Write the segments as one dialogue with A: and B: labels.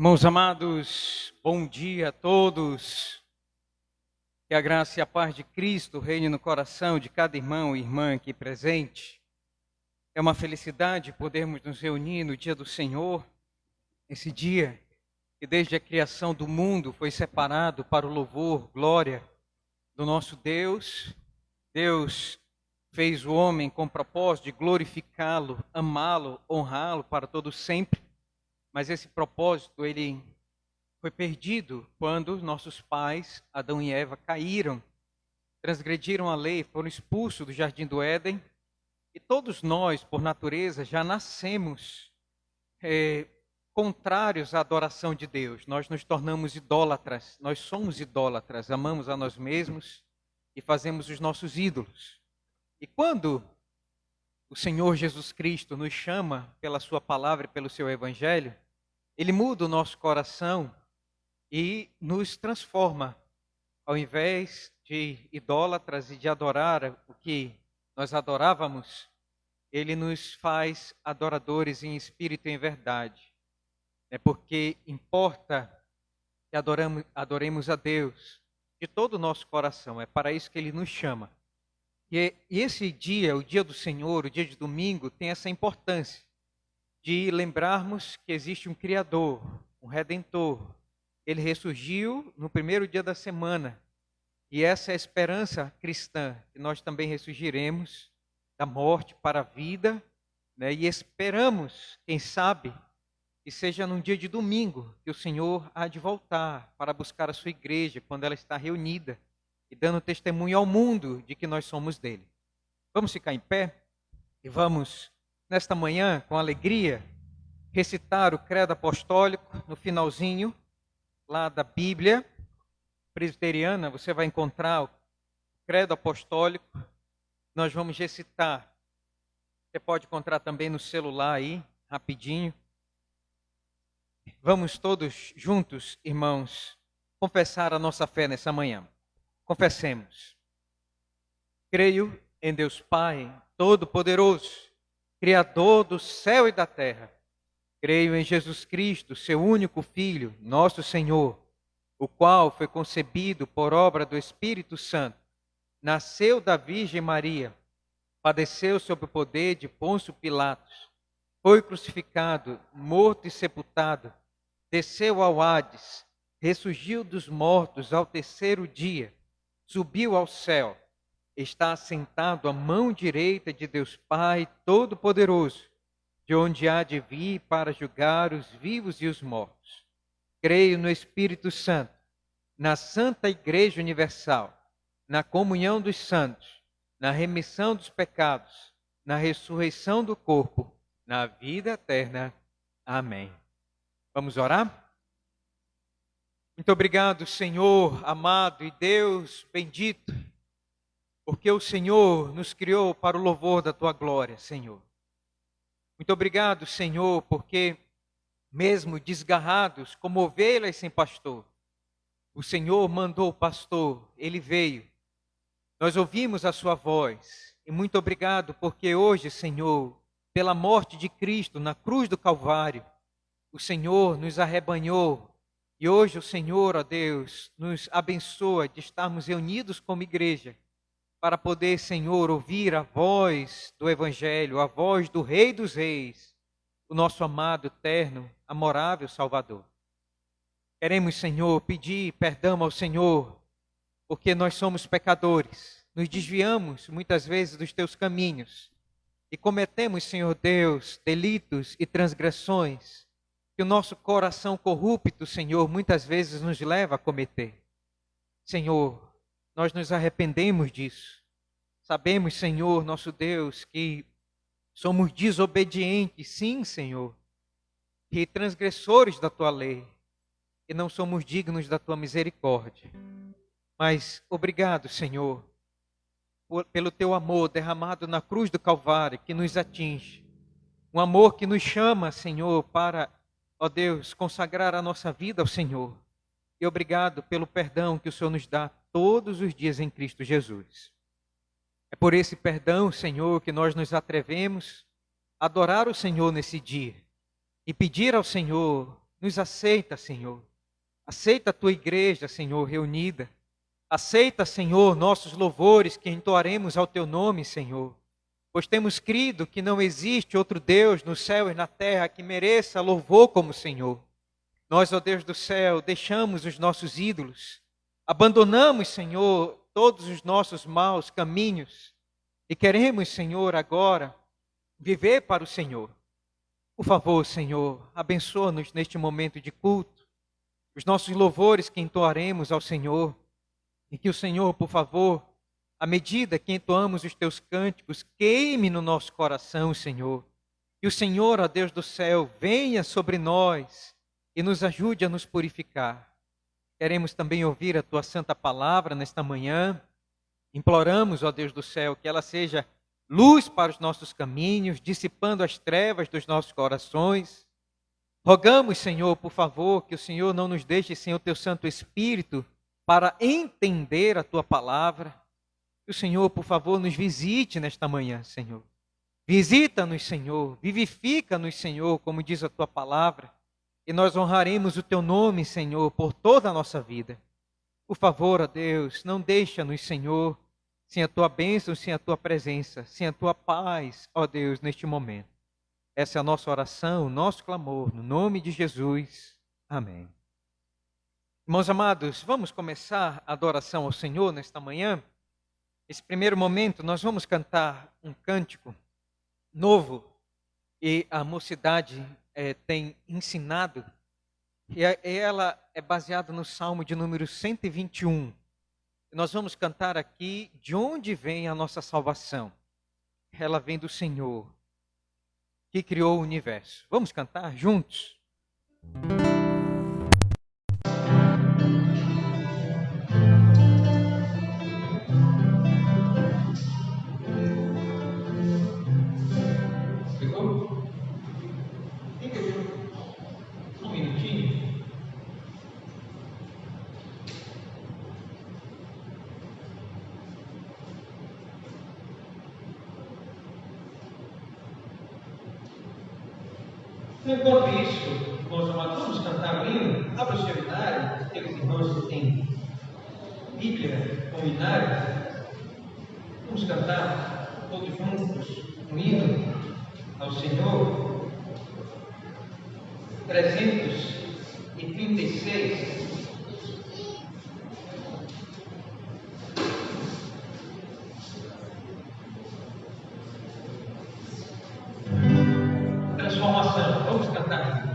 A: Irmãos amados, bom dia a todos. Que a graça e a paz de Cristo reine no coração de cada irmão e irmã aqui presente. É uma felicidade podermos nos reunir no dia do Senhor, esse dia que desde a criação do mundo foi separado para o louvor, glória do nosso Deus. Deus fez o homem com o propósito de glorificá-lo, amá-lo, honrá-lo para todo sempre. Mas esse propósito, ele foi perdido quando nossos pais, Adão e Eva, caíram, transgrediram a lei, foram expulsos do jardim do Éden. E todos nós, por natureza, já nascemos contrários à adoração de Deus. Nós nos tornamos idólatras, nós somos idólatras, amamos a nós mesmos e fazemos os nossos ídolos. E quando o Senhor Jesus Cristo nos chama pela sua palavra e pelo seu evangelho, Ele muda o nosso coração e nos transforma. Ao invés de idólatras e de adorar o que nós adorávamos, Ele nos faz adoradores em espírito e em verdade. É porque importa que adoremos a Deus de todo o nosso coração. É para isso que Ele nos chama. E esse dia, o dia do Senhor, o dia de domingo, tem essa importância de lembrarmos que existe um Criador, um Redentor. Ele ressurgiu no primeiro dia da semana. E essa é a esperança cristã, que nós também ressurgiremos da morte para a vida, né? E esperamos, quem sabe, que seja num dia de domingo que o Senhor há de voltar para buscar a sua igreja, quando ela está reunida e dando testemunho ao mundo de que nós somos dele. Vamos ficar em pé e vamos, nesta manhã, com alegria, recitar o credo apostólico no finalzinho lá da Bíblia presbiteriana. Você vai encontrar o credo apostólico. Nós vamos recitar. Você pode encontrar também no celular aí, rapidinho. Vamos todos juntos, irmãos, confessar a nossa fé nessa manhã. Confessemos. Creio em Deus Pai Todo-Poderoso, Criador do céu e da terra. Creio em Jesus Cristo, seu único Filho, nosso Senhor, o qual foi concebido por obra do Espírito Santo, nasceu da Virgem Maria, padeceu sob o poder de Pôncio Pilatos, foi crucificado, morto e sepultado, desceu ao Hades, ressurgiu dos mortos ao terceiro dia, subiu ao céu, está assentado à mão direita de Deus Pai Todo-Poderoso, de onde há de vir para julgar os vivos e os mortos. Creio no Espírito Santo, na Santa Igreja Universal, na comunhão dos santos, na remissão dos pecados, na ressurreição do corpo, na vida eterna. Amém. Vamos orar? Muito obrigado, Senhor amado e Deus bendito, porque o Senhor nos criou para o louvor da Tua glória, Senhor. Muito obrigado, Senhor, porque mesmo desgarrados como ovelhas sem pastor, o Senhor mandou o pastor, ele veio. Nós ouvimos a sua voz. E muito obrigado porque hoje, Senhor, pela morte de Cristo na cruz do Calvário, o Senhor nos arrebanhou. E hoje o Senhor, ó Deus, nos abençoa de estarmos reunidos como igreja para poder, Senhor, ouvir a voz do Evangelho, a voz do Rei dos Reis, o nosso amado, eterno, amorável Salvador. Queremos, Senhor, pedir perdão ao Senhor, porque nós somos pecadores, nos desviamos muitas vezes dos teus caminhos e cometemos, Senhor Deus, delitos e transgressões que o nosso coração corrupto, Senhor, muitas vezes nos leva a cometer. Senhor, nós nos arrependemos disso. Sabemos, Senhor, nosso Deus, que somos desobedientes, sim, Senhor, e transgressores da Tua lei, e não somos dignos da Tua misericórdia. Mas obrigado, Senhor, pelo Teu amor derramado na cruz do Calvário, que nos atinge. Um amor que nos chama, Senhor, para, ó Deus, consagrar a nossa vida ao Senhor. E obrigado pelo perdão que o Senhor nos dá todos os dias em Cristo Jesus. É por esse perdão, Senhor, que nós nos atrevemos a adorar o Senhor nesse dia e pedir ao Senhor Nos aceita, Senhor. Aceita a tua igreja, Senhor, reunida. Aceita, Senhor, nossos louvores que entoaremos ao teu nome, Senhor. Pois temos crido que não existe outro Deus no céu e na terra que mereça louvor como o Senhor. Nós, ó Deus do céu, deixamos os nossos ídolos. Abandonamos, Senhor, todos os nossos maus caminhos. E queremos, Senhor, agora viver para o Senhor. Por favor, Senhor, abençoa-nos neste momento de culto, os nossos louvores que entoaremos ao Senhor, e que o Senhor, por favor, à medida que entoamos os teus cânticos, queime no nosso coração, Senhor. E o Senhor, ó Deus do céu, venha sobre nós e nos ajude a nos purificar. Queremos também ouvir a tua santa palavra nesta manhã. Imploramos, ó Deus do céu, que ela seja luz para os nossos caminhos, dissipando as trevas dos nossos corações. Rogamos, Senhor, por favor, que o Senhor não nos deixe sem o teu Santo Espírito para entender a tua palavra. Que o Senhor, por favor, nos visite nesta manhã, Senhor. Visita-nos, Senhor. Vivifica-nos, Senhor, como diz a tua palavra. E nós honraremos o teu nome, Senhor, por toda a nossa vida. Por favor, ó Deus, não deixa-nos, Senhor, sem a tua bênção, sem a tua presença, sem a tua paz, ó Deus, neste momento. Essa é a nossa oração, o nosso clamor, no nome de Jesus. Amém. Irmãos amados, vamos começar a adoração ao Senhor nesta manhã. Esse primeiro momento nós vamos cantar um cântico novo e a mocidade tem ensinado. E ela é baseada no Salmo de número 121. Nós vamos cantar aqui de onde vem a nossa salvação. Ela vem do Senhor, que criou o universo. Vamos cantar juntos? Pegou? Fica um minutinho. Enquanto isso, irmãos amados, vamos cantar o hino. Abra o seu inário, aqueles irmãos que têm Bíblia com inário. Vamos cantar todos juntos um hino ao Senhor. 336. Transformação. Vamos cantar juntos.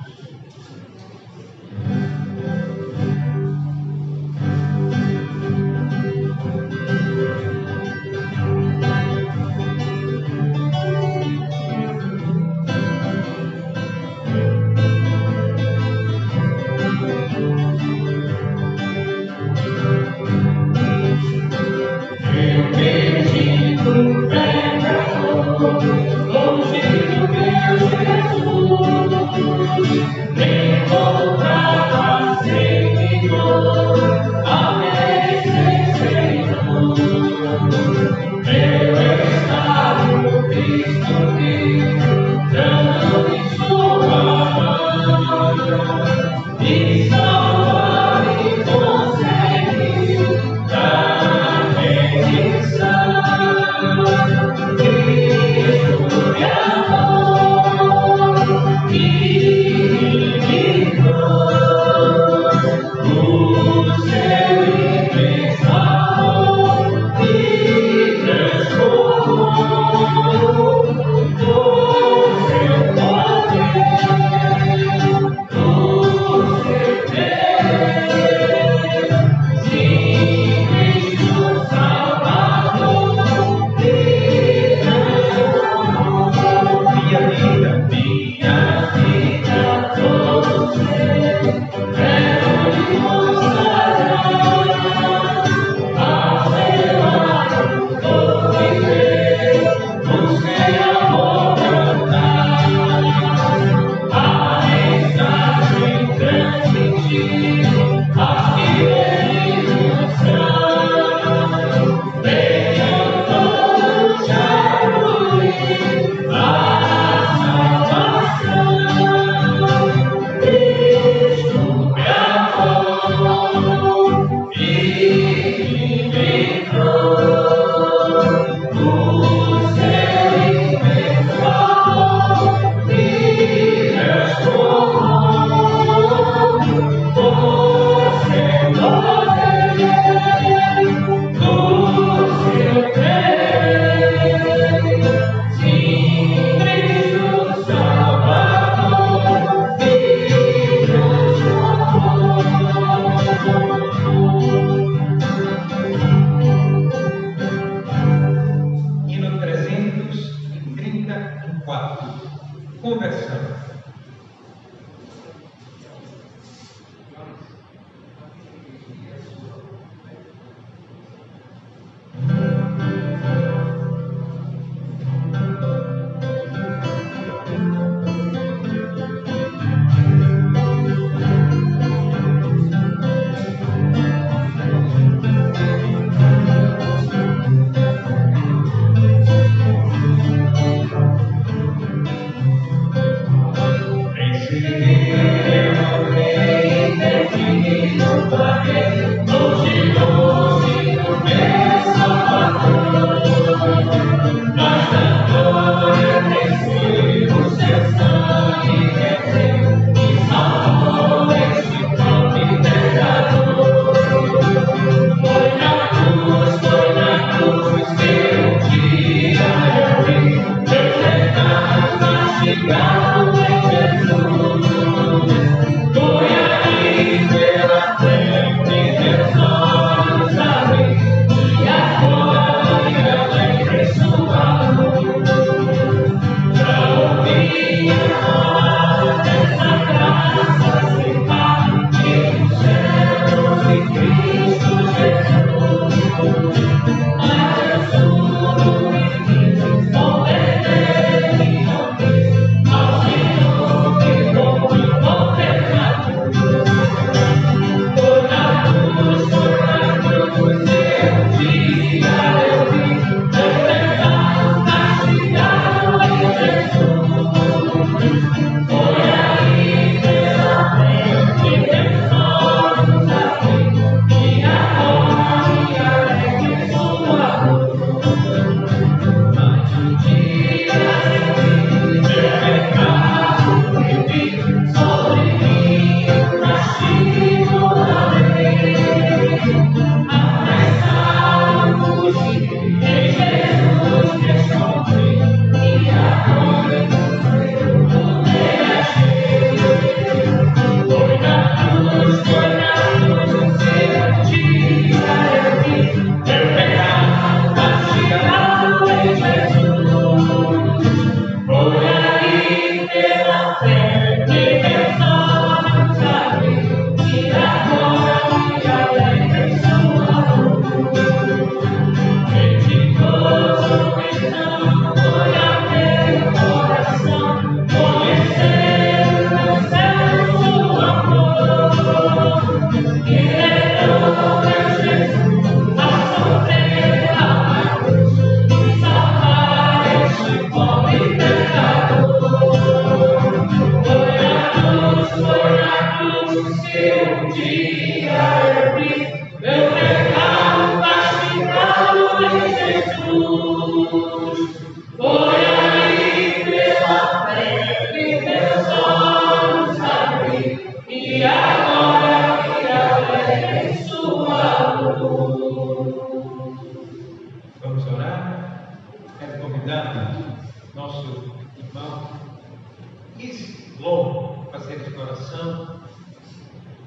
A: oração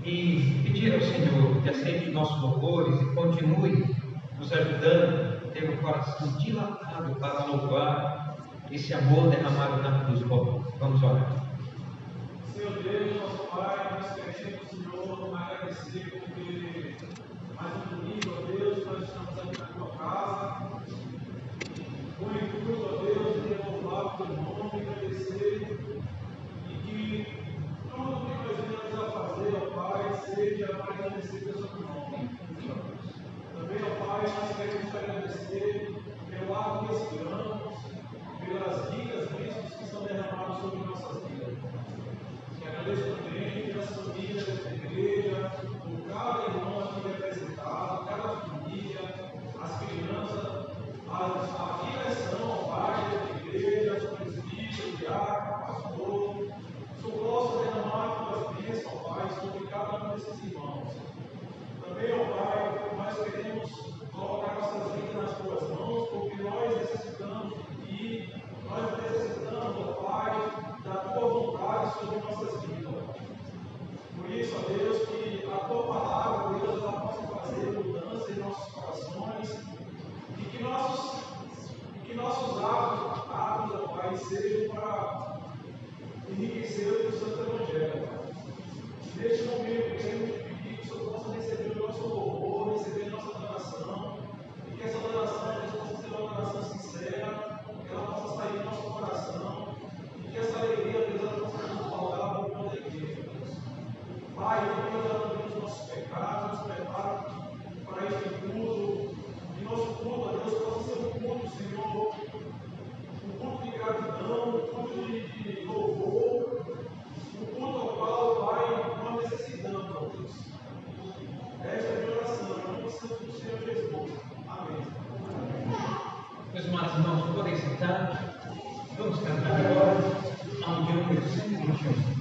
A: e pedir ao Senhor que aceite nossos louvores e continue nos ajudando a ter um coração dilatado para louvar esse amor derramado na cruz. Vamos orar.
B: Senhor Deus, nosso Pai, nós queremos, Senhor, agradecer porque mais um domingo, ó Deus, nós estamos aqui na tua casa, com o intuito, ó Deus, de louvar o teu nome, agradecer e que tudo que nós venhamos a fazer, ó Pai, seja para agradecer pelo teu nome. Também, ó Pai, nós queremos te agradecer pelo ar que respiramos, pelas ricas bênçãos que são derramadas sobre nossas vidas. E agradeço também pelas famílias desta igreja, por cada irmão aqui representado, cada família, as crianças, a direção, ao pai desta igreja, os presbíteros, diácono, pastor. Que o possa derramar tuas bênçãos, ó Pai, sobre cada um desses irmãos. Também, ó Pai, nós queremos colocar nossas vidas nas tuas mãos, porque nós necessitamos de ti, nós necessitamos, ó Pai, da tua vontade sobre nossas vidas. Por isso, ó Deus, que a tua palavra, Deus, ela possa fazer mudança em nossos corações e que nossos atos, ó Pai, sejam para enriquecer o Santo Evangelho. Neste momento, queremos te pedir que o Senhor possa receber o nosso louvor, receber a nossa adoração, e que essa adoração, Deus, possa ser uma adoração sincera, que ela possa sair do nosso coração, e que essa alegria, Deus, ela possa transbordar ao povo da igreja, Deus. Pai, Deus, ela os nossos pecados, nos prepara para este culto, e nosso culto, ó Deus, possa ser um culto, Senhor, um culto de gratidão, um culto de louvor, um culto ao qual, Pai, nós necessitamos, ó Deus. Esta é a minha oração, em nome do Senhor Jesus. Amém.
A: Meus amados irmãos, podem sentar. Vamos cantar agora ao de número 121.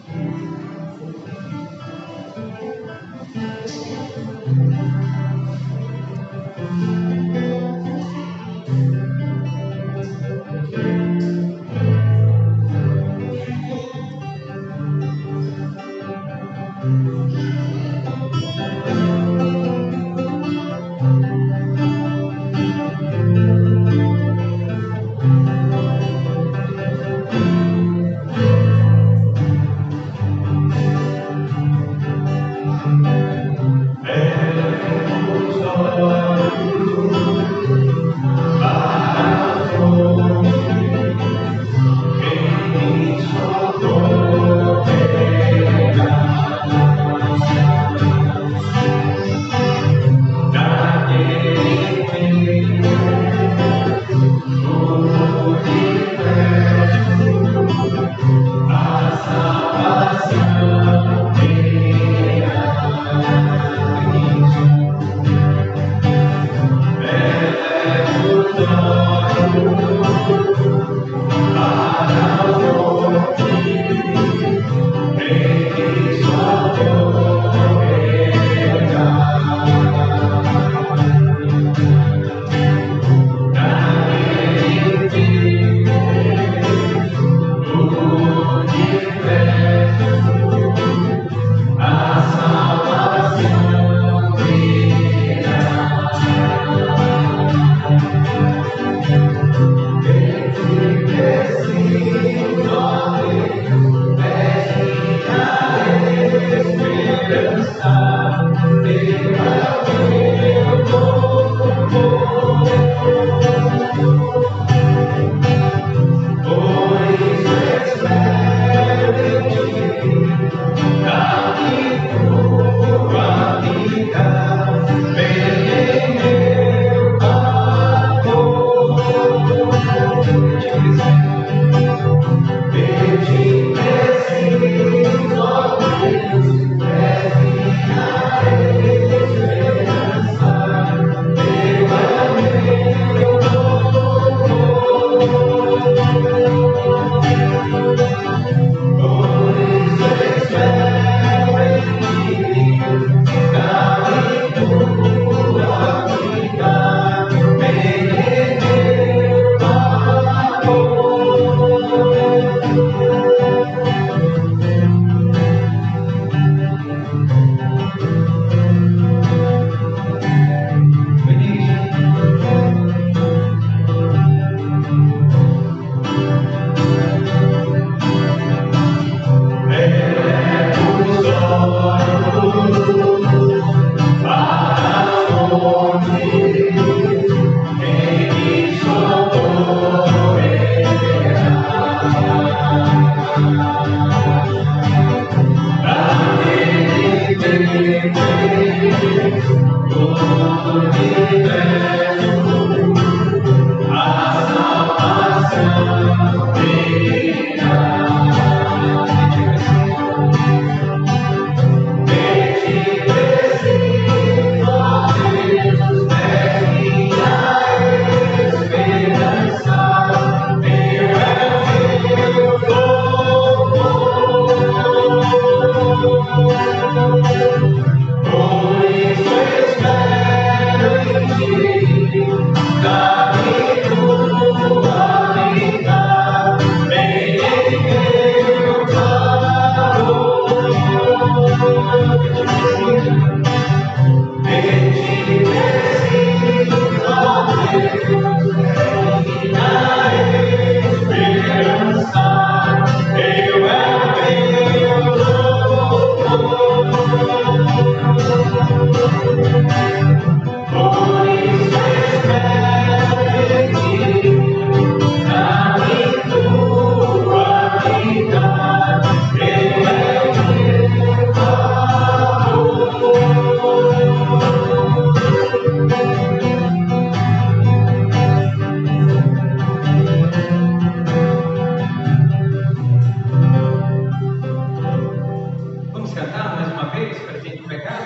A: Vamos cantar mais uma vez para a gente pegar?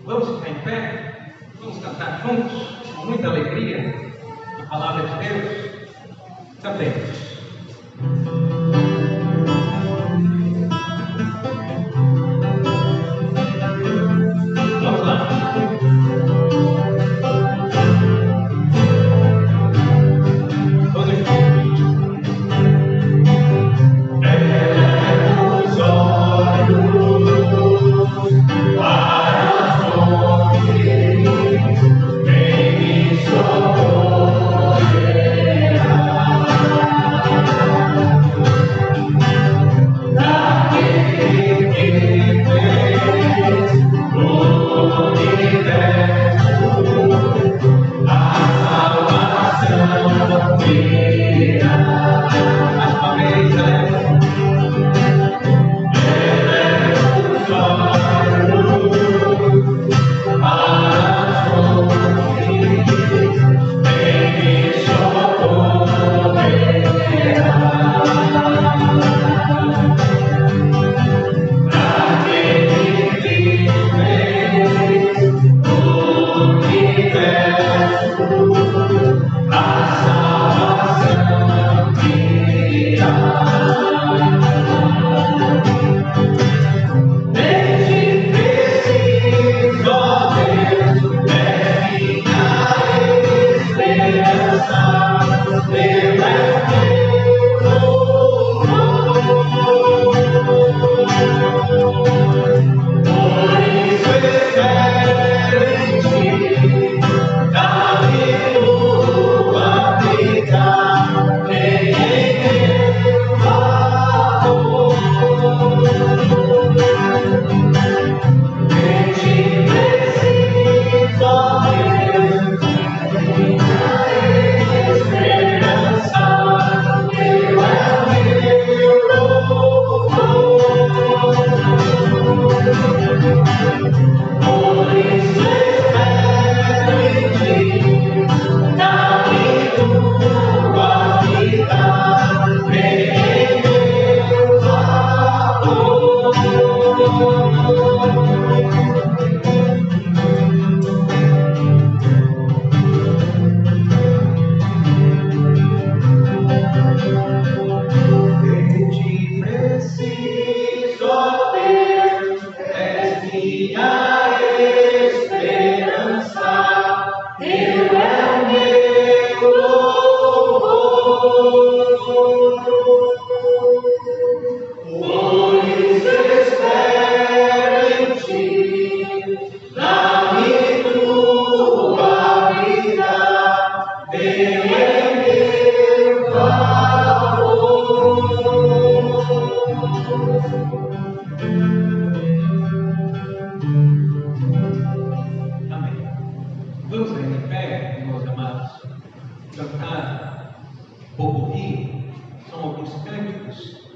A: Vamos ficar em pé? Vamos cantar juntos, com muita alegria, a palavra de Deus? Cantemos. Vamos lá. Todos juntos.
B: Os olhos para as fontes, quem me socorrerá? Daquele que fez o universo, a salvação virá.
A: Mais uma vez, eleva.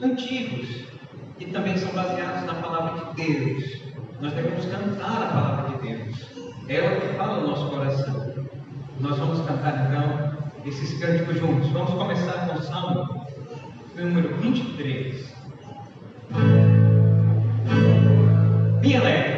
A: antigos, que também são baseados na palavra de Deus. Nós devemos cantar a palavra de Deus. É ela que fala no nosso coração. Nós vamos cantar então esses cânticos juntos. Vamos começar com o Salmo número 23. Minha leve.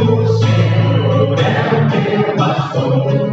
C: O Senhor é o teu pastor.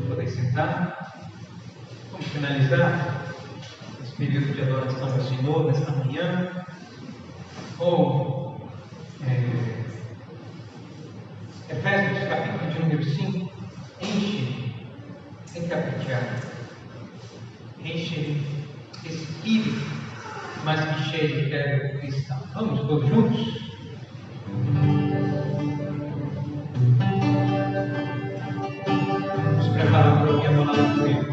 C: Podem sentar. Vamos finalizar esse período de adoração ao Senhor nesta manhã. Efésios, capítulo de número 5. Enche, sem caprichar. Enche espírito, mas que cheio de fé cristã. Vamos todos juntos? Nos preparando para o que adorar a Deus.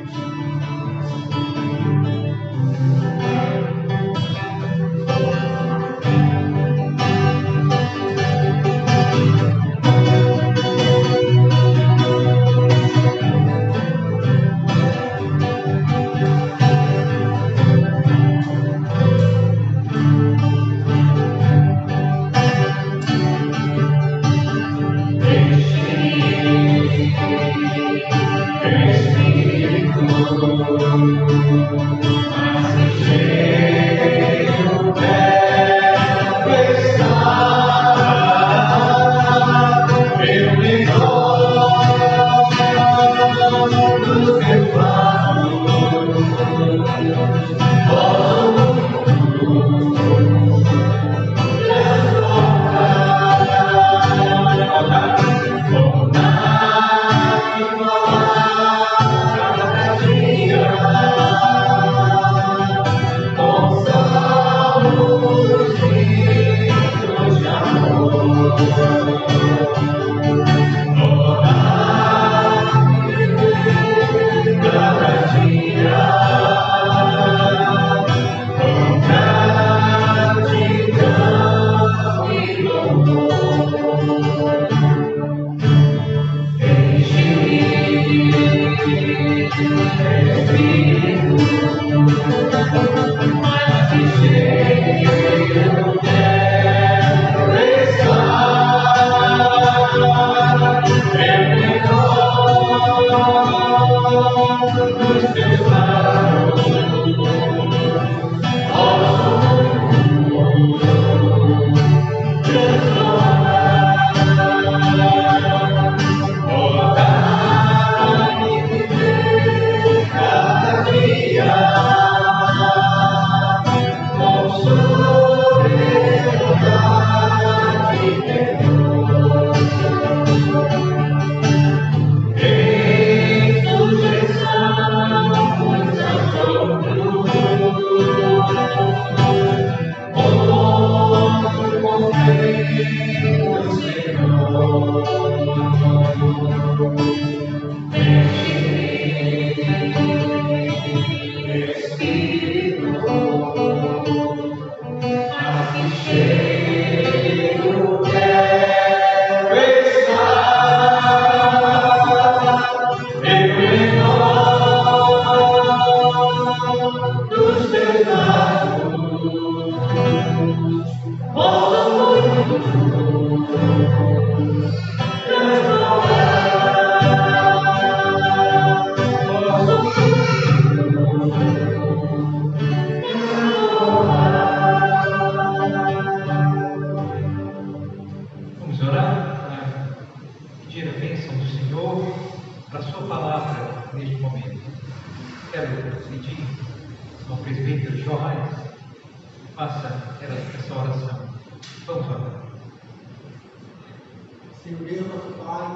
D: Senhor Deus, nosso Pai,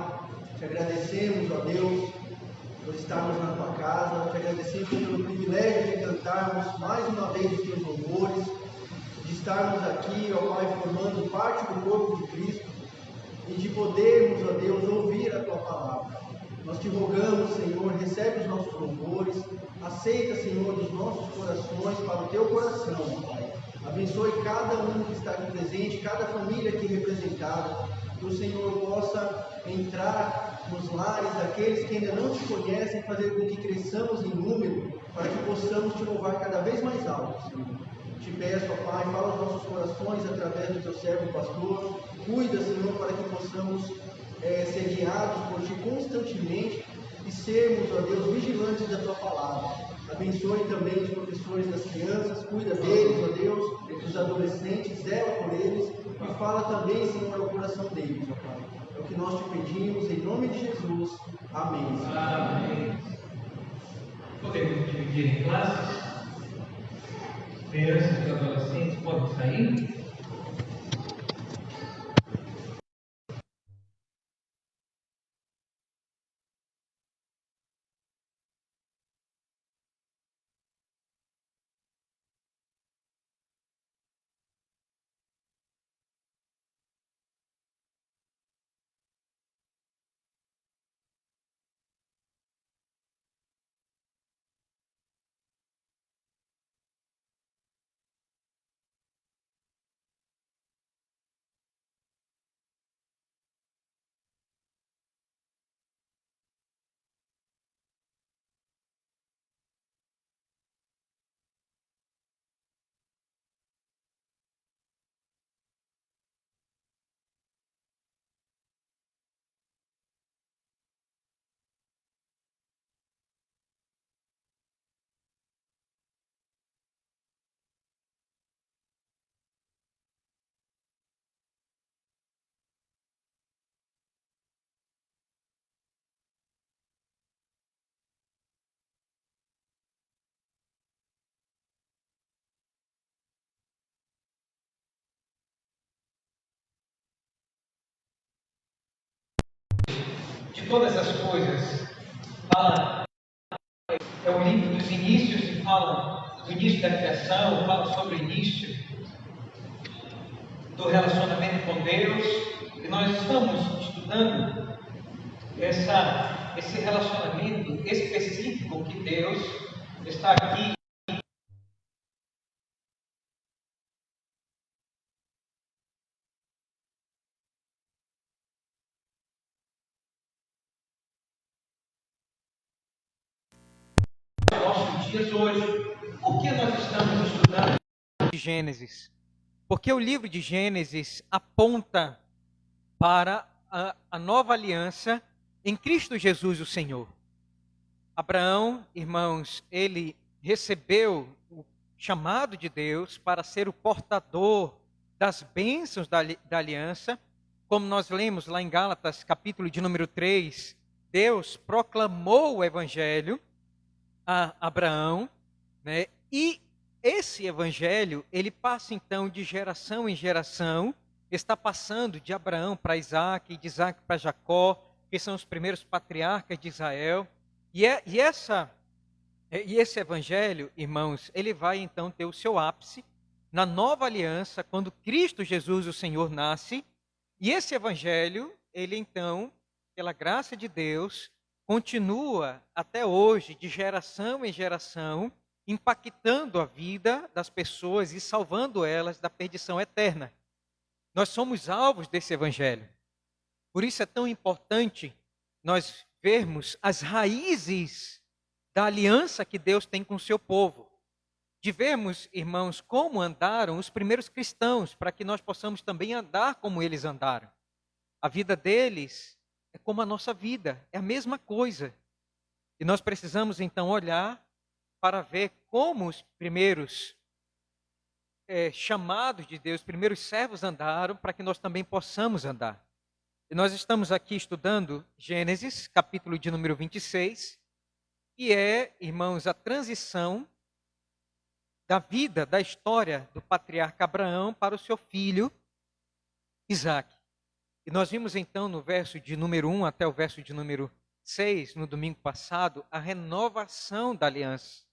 D: te agradecemos, ó Deus, por estarmos na tua casa, te agradecemos pelo privilégio de cantarmos mais uma vez os teus louvores, de estarmos aqui, ó Pai, formando parte do corpo de Cristo e de podermos, ó Deus, ouvir a tua palavra. Nós te rogamos, Senhor, recebe os nossos louvores, aceita, Senhor, dos nossos corações para o teu coração, ó Pai. Abençoe cada um que está aqui presente, cada família aqui representada, que o Senhor possa entrar nos lares daqueles que ainda não te conhecem, fazer com que cresçamos em número possamos te louvar cada vez mais alto, Senhor. Te peço, ó Pai, fala aos nossos corações através do teu servo pastor. Cuida, Senhor, para que possamos ser guiados por ti constantemente e sermos, ó Deus, vigilantes da tua palavra. Abençoe também os professores das crianças, cuida deles, ó Deus, dos adolescentes, zela por eles e fala também, Senhor, ao coração deles, ó Pai. É o que nós te pedimos, em nome de Jesus. Amém.
C: Amém. Podemos dividir em classes? Crianças e adolescentes podem sair? De todas as coisas, fala, é o livro dos inícios que fala do início da criação, fala sobre o início do relacionamento com Deus, e nós estamos estudando esse relacionamento específico que Deus está aqui nos nossos dias hoje. Por que nós estamos estudando
A: De Gênesis. Porque o livro de Gênesis aponta para a nova aliança em Cristo Jesus, o Senhor. Abraão, irmãos, ele recebeu o chamado de Deus para ser o portador das bênçãos da aliança. Como nós lemos lá em Gálatas, capítulo de número 3, Deus proclamou o evangelho a Abraão, né? E esse evangelho, ele passa então de geração em geração, está passando de Abraão para Isaac, de Isaac para Jacó, que são os primeiros patriarcas de Israel. E esse evangelho, irmãos, ele vai então ter o seu ápice na nova aliança, quando Cristo Jesus, o Senhor, nasce. E esse evangelho, ele então, pela graça de Deus, continua até hoje, de geração em geração, impactando a vida das pessoas e salvando elas da perdição eterna. Nós somos alvos desse evangelho. Por isso é tão importante nós vermos as raízes da aliança que Deus tem com o seu povo. De vermos, irmãos, como andaram os primeiros cristãos, para que nós possamos também andar como eles andaram. A vida deles é como a nossa vida, é a mesma coisa. E nós precisamos então olhar para ver como os primeiros chamados de Deus, os primeiros servos andaram, para que nós também possamos andar. E nós estamos aqui estudando Gênesis, capítulo de número 26, que é, irmãos, a transição da vida, da história do patriarca Abraão para o seu filho Isaac. E nós vimos então no verso de número 1 até o verso de número 6, no domingo passado, a renovação da aliança.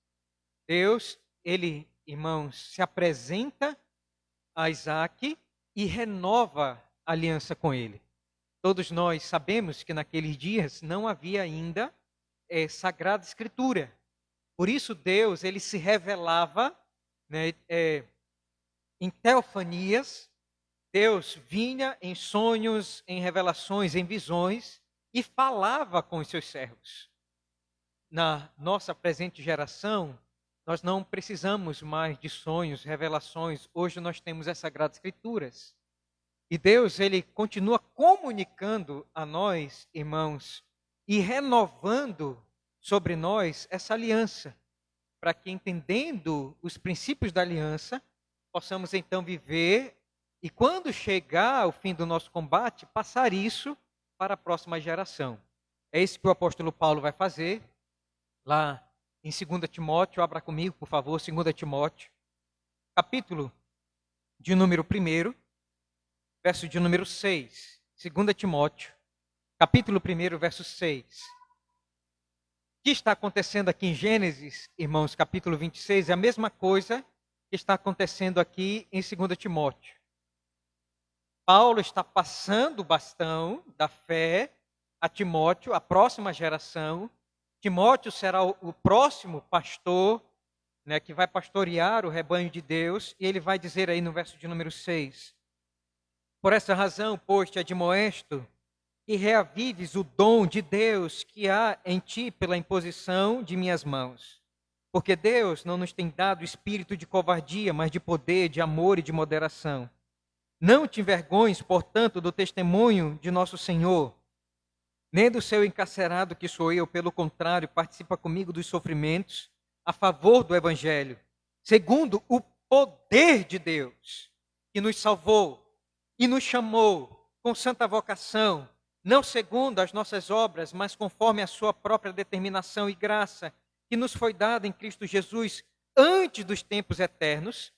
A: Deus, ele, irmãos, se apresenta a Isaac e renova a aliança com ele. Todos nós sabemos que naqueles dias não havia ainda Sagrada Escritura. Por isso Deus, ele se revelava, né, em teofanias. Deus vinha em sonhos, em revelações, em visões e falava com os seus servos. Na nossa presente geração, nós não precisamos mais de sonhos, revelações. Hoje nós temos as Sagradas Escrituras. E Deus, ele continua comunicando a nós, irmãos, e renovando sobre nós essa aliança, para que, entendendo os princípios da aliança, possamos então viver e, quando chegar o fim do nosso combate, passar isso para a próxima geração. É isso que o apóstolo Paulo vai fazer lá em 2 Timóteo. Abra comigo, por favor, 2 Timóteo, capítulo de número 1, verso de número 6. 2 Timóteo, capítulo 1, verso 6. O que está acontecendo aqui em Gênesis, irmãos, capítulo 26, é a mesma coisa que está acontecendo aqui em 2 Timóteo. Paulo está passando o bastão da fé a Timóteo, a próxima geração. Timóteo será o próximo pastor, né, que vai pastorear o rebanho de Deus, e ele vai dizer aí no verso de número 6: por essa razão, pois, te admoesto que reavives o dom de Deus que há em ti pela imposição de minhas mãos. Porque Deus não nos tem dado espírito de covardia, mas de poder, de amor e de moderação. Não te envergonhes, portanto, do testemunho de nosso Senhor, nem do seu encarcerado que sou eu, pelo contrário, participa comigo dos sofrimentos a favor do Evangelho, segundo o poder de Deus, que nos salvou e nos chamou com santa vocação, não segundo as nossas obras, mas conforme a sua própria determinação e graça, que nos foi dada em Cristo Jesus antes dos tempos eternos,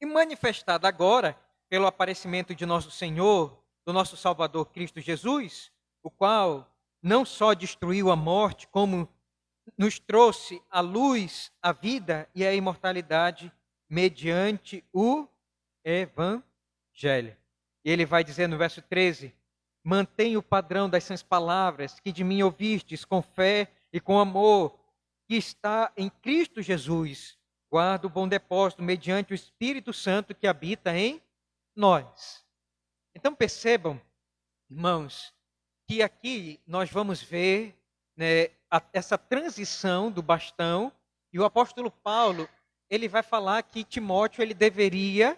A: e manifestada agora pelo aparecimento de nosso Senhor, do nosso Salvador Cristo Jesus, o qual não só destruiu a morte, como nos trouxe a luz, a vida e a imortalidade mediante o Evangelho. E ele vai dizer no verso 13: mantenha o padrão das sãs palavras que de mim ouvistes, com fé e com amor, que está em Cristo Jesus. Guarda o bom depósito mediante o Espírito Santo que habita em nós. Então percebam, irmãos, que aqui nós vamos ver, né, essa transição do bastão, e o apóstolo Paulo, ele vai falar que Timóteo ele deveria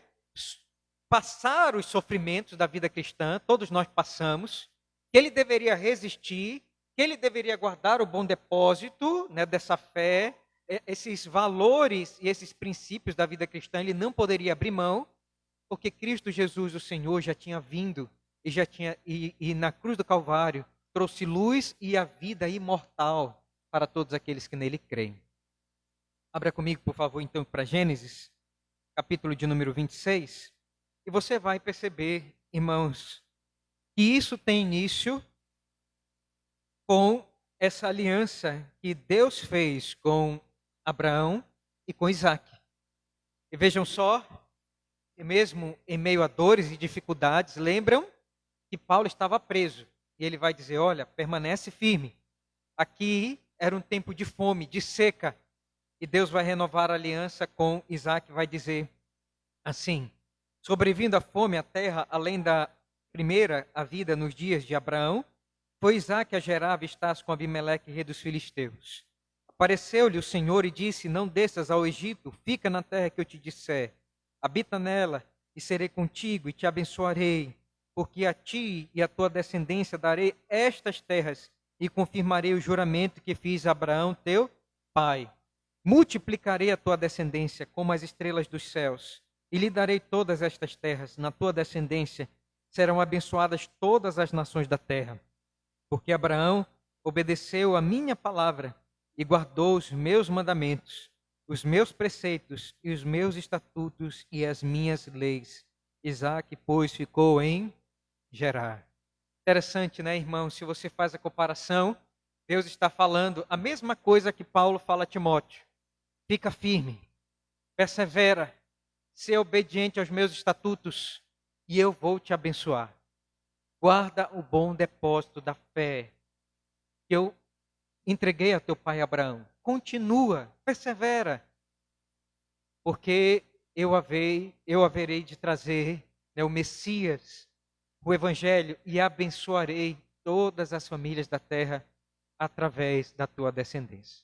A: passar os sofrimentos da vida cristã, todos nós passamos, que ele deveria resistir, que ele deveria guardar o bom depósito, né, dessa fé, esses valores e esses princípios da vida cristã, ele não poderia abrir mão, porque Cristo Jesus, o Senhor, já tinha vindo e na cruz do Calvário trouxe luz e a vida imortal para todos aqueles que nele creem. Abra comigo, por favor, então, para Gênesis, capítulo de número 26. E você vai perceber, irmãos, que isso tem início com essa aliança que Deus fez com Abraão e com Isaac. E vejam só, mesmo em meio a dores e dificuldades, lembram que Paulo estava preso. E ele vai dizer, olha, permanece firme. Aqui era um tempo de fome, de seca. E Deus vai renovar a aliança com Isaac, vai dizer assim: sobrevindo a fome à terra, além da primeira a vida nos dias de Abraão, foi Isaac a Gerar estar com Abimeleque, rei dos filisteus. Apareceu-lhe o Senhor e disse: não desças ao Egito, fica na terra que eu te disser. Habita nela e serei contigo e te abençoarei, porque a ti e a tua descendência darei estas terras e confirmarei o juramento que fiz a Abraão, teu pai. Multiplicarei a tua descendência como as estrelas dos céus e lhe darei todas estas terras. Na tua descendência serão abençoadas todas as nações da terra, porque Abraão obedeceu a minha palavra e guardou os meus mandamentos, os meus preceitos e os meus estatutos e as minhas leis. Isaac, pois, ficou em Gerar. Interessante, né, irmão? Se você faz a comparação, Deus está falando a mesma coisa que Paulo fala a Timóteo. Fica firme, persevera, seja obediente aos meus estatutos e eu vou te abençoar. Guarda o bom depósito da fé que eu entreguei a teu pai Abraão. Continua, persevera, porque eu haverei de trazer, né, o Messias, o Evangelho, e abençoarei todas as famílias da terra através da tua descendência.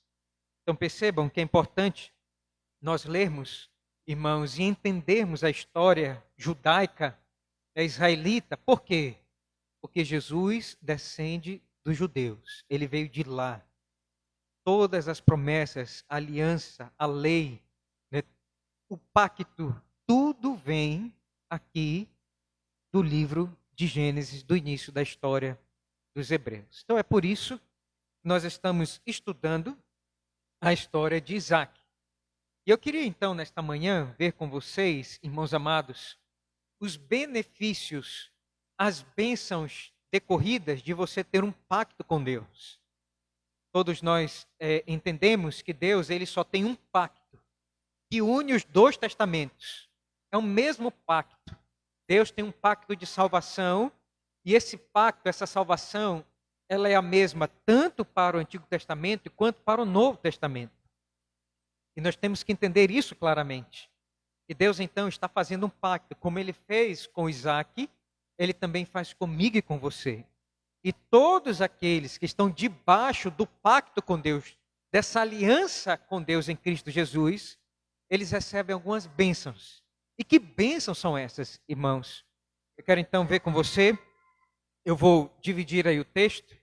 A: Então percebam que é importante nós lermos, irmãos, e entendermos a história judaica, israelita. Por quê? Porque Jesus descende dos judeus. Ele veio de lá. Todas as promessas, a aliança, a lei, né, o pacto, tudo vem aqui do livro de Gênesis, do início da história dos hebreus. Então é por isso que nós estamos estudando a história de Isaac. E eu queria então, nesta manhã, ver com vocês, irmãos amados, os benefícios, as bênçãos decorridas de você ter um pacto com Deus. Todos nós entendemos que Deus ele só tem um pacto que une os dois testamentos. É o mesmo pacto. Deus tem um pacto de salvação e esse pacto, essa salvação, ela é a mesma tanto para o Antigo Testamento quanto para o Novo Testamento. E nós temos que entender isso claramente. E Deus então está fazendo um pacto, como ele fez com Isaac, ele também faz comigo e com você. E todos aqueles que estão debaixo do pacto com Deus, dessa aliança com Deus em Cristo Jesus, eles recebem algumas bênçãos. E que bênçãos são essas, irmãos? Eu quero então ver com você, eu vou dividir aí o texto,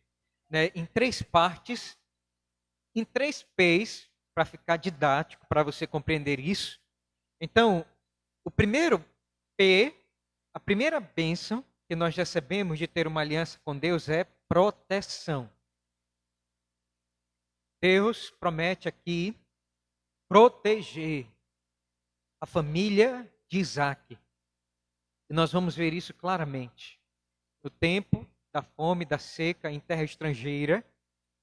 A: né, em 3 partes, em 3 P's, para ficar didático, para você compreender isso. Então, o primeiro P, a primeira bênção que nós recebemos de ter uma aliança com Deus é proteção. Deus promete aqui proteger a família de Isaac. E nós vamos ver isso claramente. No tempo da fome, da seca em terra estrangeira,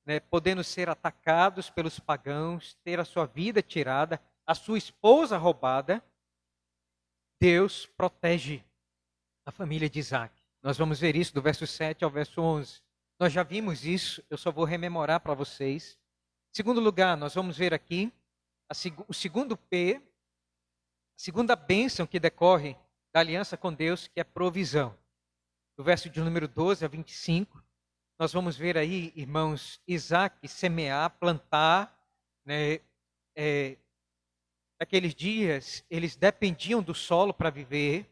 A: né, podendo ser atacados pelos pagãos, ter a sua vida tirada, a sua esposa roubada, Deus protege a família de Isaac. Nós vamos ver isso do verso 7 ao verso 11. Nós já vimos isso, eu só vou rememorar para vocês. Em segundo lugar, nós vamos ver aqui o segundo P, a segunda bênção que decorre da aliança com Deus, que é provisão. Do verso de número 12 a 25, nós vamos ver aí, irmãos, Isaac semear, plantar, né, naqueles dias, eles dependiam do solo para viver,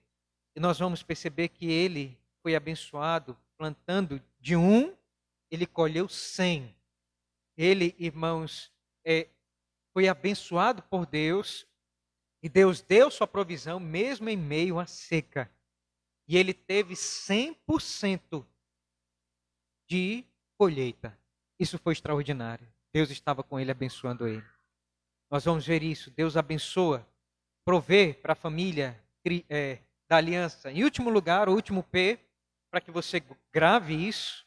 A: e nós vamos perceber que ele foi abençoado, plantando de 1, ele colheu 100. Ele, irmãos, foi abençoado por Deus, e Deus deu sua provisão mesmo em meio à seca. E ele teve 100% de colheita. Isso foi extraordinário. Deus estava com ele, abençoando ele. Nós vamos ver isso. Deus abençoa, provê para a família da aliança. Em último lugar, o último P, para que você grave isso,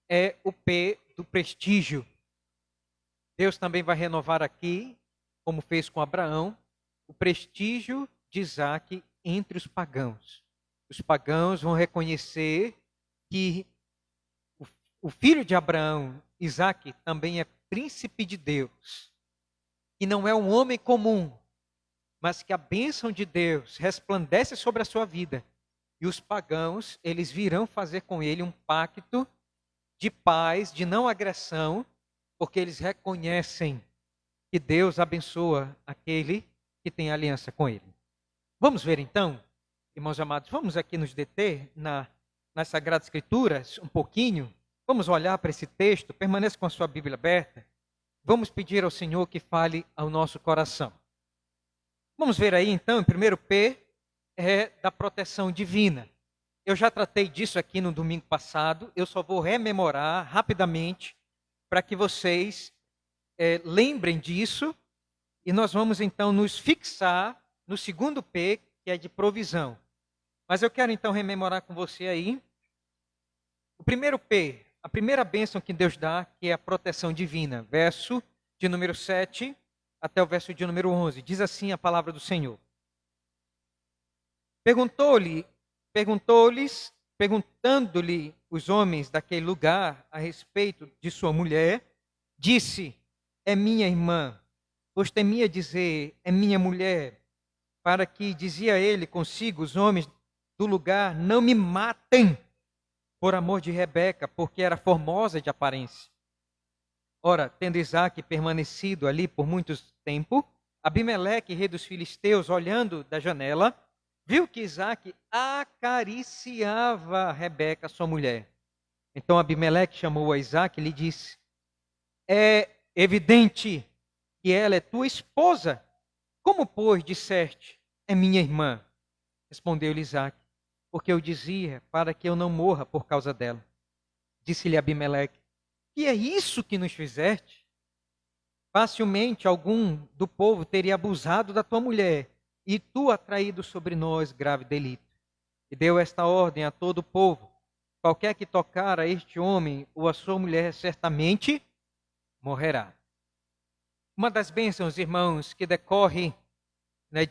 A: é o P do prestígio. Deus também vai renovar aqui, como fez com Abraão, o prestígio de Isaac entre os pagãos. Os pagãos vão reconhecer que o filho de Abraão, Isaac, também é príncipe de Deus. E não é um homem comum, mas que a bênção de Deus resplandece sobre a sua vida. E os pagãos, eles virão fazer com ele um pacto de paz, de não agressão, porque eles reconhecem que Deus abençoa aquele que tem aliança com ele. Vamos ver então, irmãos amados, vamos aqui nos deter nas Sagradas Escrituras um pouquinho. Vamos olhar para esse texto, permaneça com a sua Bíblia aberta. Vamos pedir ao Senhor que fale ao nosso coração. Vamos ver aí então, em primeiro P, é da proteção divina. Eu já tratei disso aqui no domingo passado, eu só vou rememorar rapidamente para que vocês lembrem disso, e nós vamos então nos fixar no segundo P, que é de provisão. Mas eu quero então rememorar com você aí o primeiro P, a primeira bênção que Deus dá, que é a proteção divina. Verso de número 7 até o verso de número 11. Diz assim a palavra do Senhor. Perguntando-lhe os homens daquele lugar a respeito de sua mulher, disse: é minha irmã. Pois temia dizer: é minha mulher, para que, dizia ele consigo, os homens do lugar não me matem por amor de Rebeca, porque era formosa de aparência. Ora, tendo Isaque permanecido ali por muito tempo, Abimeleque, rei dos filisteus, olhando da janela, viu que Isaque acariciava Rebeca, sua mulher. Então Abimeleque chamou a Isaque e lhe disse: é evidente que ela é tua esposa. Como, pois, disseste, é minha irmã? Respondeu-lhe Isaque: porque eu dizia, para que eu não morra por causa dela. Disse-lhe Abimeleque: que é isso que nos fizeste? Facilmente algum do povo teria abusado da tua mulher, e tu atraído sobre nós grave delito. E deu esta ordem a todo o povo: qualquer que tocar a este homem ou a sua mulher certamente morrerá. Uma das bênçãos, irmãos, que decorre, né,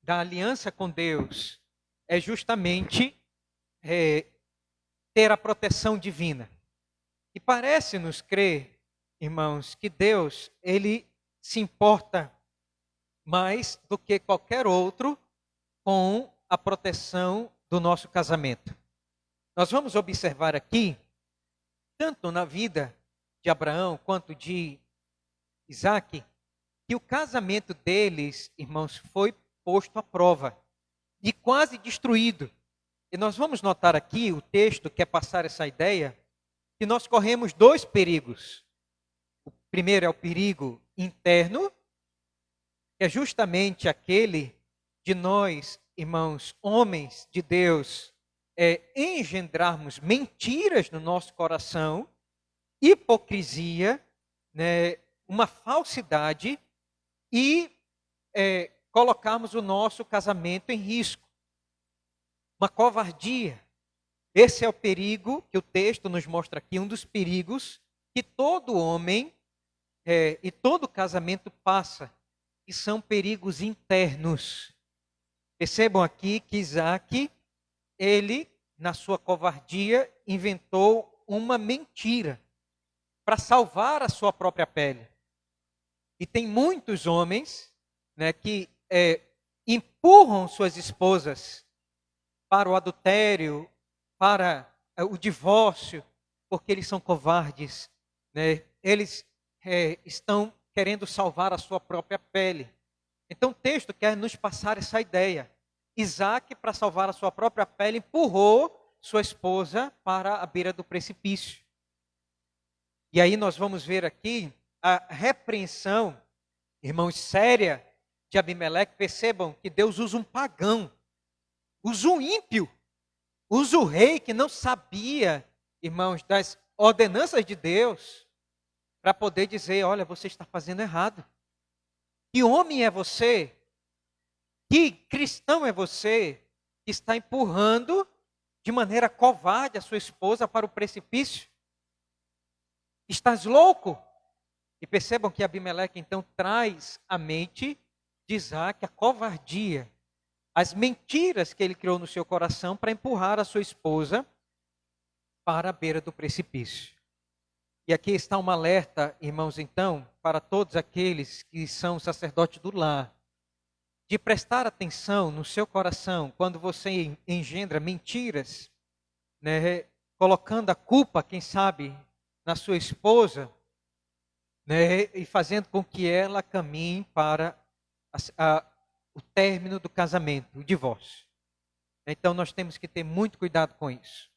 A: da aliança com Deus é justamente ter a proteção divina. E parece-nos crer, irmãos, que Deus, ele se importa mais do que qualquer outro com a proteção do nosso casamento. Nós vamos observar aqui, tanto na vida de Abraão quanto de Isaque, que o casamento deles, irmãos, foi posto à prova e quase destruído. E nós vamos notar aqui, o texto quer passar essa ideia, que nós corremos dois perigos. O primeiro é o perigo interno, que é justamente aquele de nós, irmãos, homens de Deus, engendrarmos mentiras no nosso coração, hipocrisia, né, uma falsidade e colocarmos o nosso casamento em risco. Uma covardia. Esse é o perigo que o texto nos mostra aqui, um dos perigos que todo homem e todo casamento passa, que são perigos internos. Percebam aqui que Isaque, ele, na sua covardia, inventou uma mentira para salvar a sua própria pele. E tem muitos homens, né, que empurram suas esposas para o adultério, para o divórcio, porque eles são covardes, né? Eles estão querendo salvar a sua própria pele. Então o texto quer nos passar essa ideia. Isaque, para salvar a sua própria pele, empurrou sua esposa para a beira do precipício. E aí nós vamos ver aqui a repreensão, irmãos, séria de Abimeleque. Percebam que Deus usa um pagão, usa um ímpio, usa o rei que não sabia, irmãos, das ordenanças de Deus, para poder dizer: olha, você está fazendo errado. Que homem é você? Que cristão é você que está empurrando de maneira covarde a sua esposa para o precipício? Estás louco? E percebam que Abimeleque então traz à mente de Isaque a covardia, as mentiras que ele criou no seu coração para empurrar a sua esposa para a beira do precipício. E aqui está um alerta, irmãos, então, para todos aqueles que são sacerdotes do lar, de prestar atenção no seu coração quando você engendra mentiras, né, colocando a culpa, quem sabe, na sua esposa, né, e fazendo com que ela caminhe para o término do casamento, o divórcio. Então nós temos que ter muito cuidado com isso.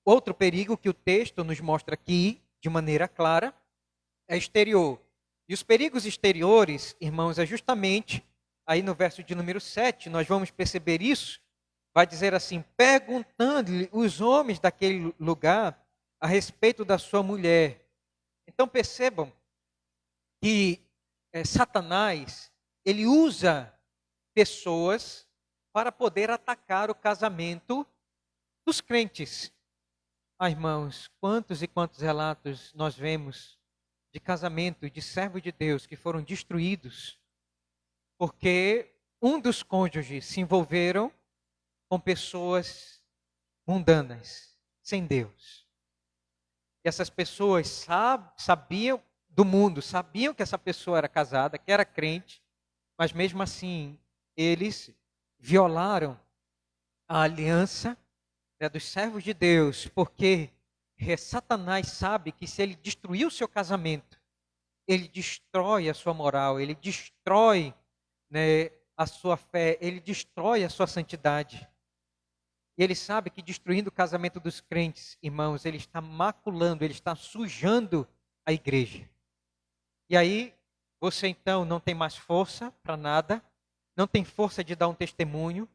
A: Outro perigo que o texto nos mostra aqui, de maneira clara, é exterior. E os perigos exteriores, irmãos, é justamente, aí no verso de número 7, nós vamos perceber isso, vai dizer assim: perguntando-lhe os homens daquele lugar a respeito da sua mulher. Então percebam que Satanás, ele usa pessoas para poder atacar o casamento dos crentes. Irmãos, quantos e quantos relatos nós vemos de casamento de servos de Deus que foram destruídos porque um dos cônjuges se envolveram com pessoas mundanas, sem Deus. E essas pessoas sabiam do mundo, sabiam que essa pessoa era casada, que era crente, mas mesmo assim eles violaram a aliança, né, dos servos de Deus, porque Satanás sabe que se ele destruir o seu casamento, ele destrói a sua moral, ele destrói né, a sua fé, ele destrói a sua santidade. E ele sabe que destruindo o casamento dos crentes, irmãos, ele está maculando, ele está sujando a igreja. E aí, você então não tem mais força para nada, não tem força de dar um testemunho,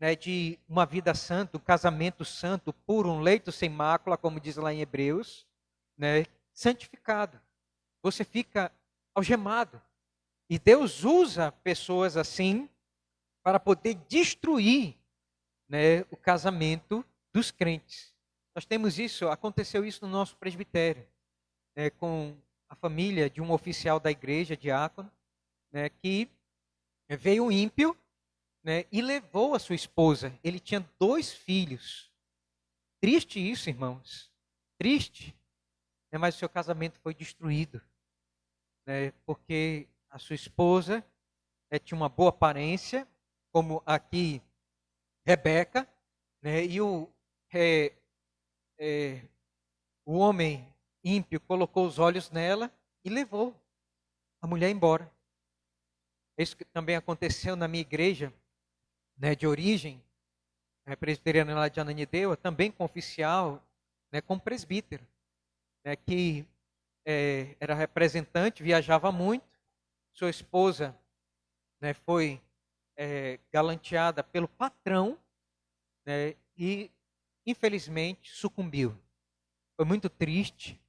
A: né, de uma vida santa, um casamento santo, puro, um leito sem mácula, como diz lá em Hebreus, né, santificado. Você fica algemado. E Deus usa pessoas assim para poder destruir, né, o casamento dos crentes. Nós temos isso, aconteceu isso no nosso presbitério, né, com a família de um oficial da igreja, diácono, né, que veio um ímpio, né, e levou a sua esposa. Ele tinha 2 filhos. Triste isso, irmãos. Triste. Né, mas o seu casamento foi destruído, né, porque a sua esposa, né, tinha uma boa aparência, como aqui Rebeca, né, e o homem ímpio colocou os olhos nela e levou a mulher embora. Isso que também aconteceu na minha igreja, né, de origem, presbiteriana lá de Ananindeua, também com oficial, né, com presbítero, né, que era representante, viajava muito. Sua esposa, né, foi galanteada pelo patrão, né, e infelizmente sucumbiu. Foi muito triste,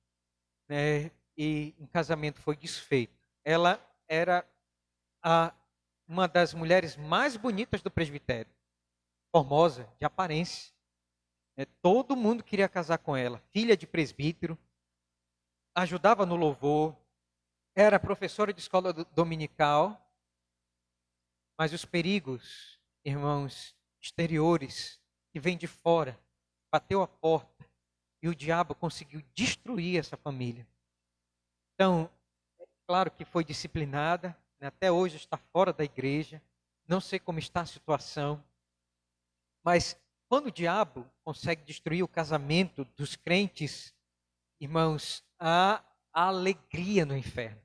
A: né, e um casamento foi desfeito. Ela era uma das mulheres mais bonitas do presbitério, formosa, de aparência. Né, todo mundo queria casar com ela. Filha de presbítero, ajudava no louvor, era professora de escola dominical, mas os perigos, irmãos, exteriores, que vêm de fora, bateu a porta e o diabo conseguiu destruir essa família. Então, é claro que foi disciplinada, né, até hoje está fora da igreja, não sei como está a situação, mas quando o diabo consegue destruir o casamento dos crentes, irmãos, há alegria no inferno.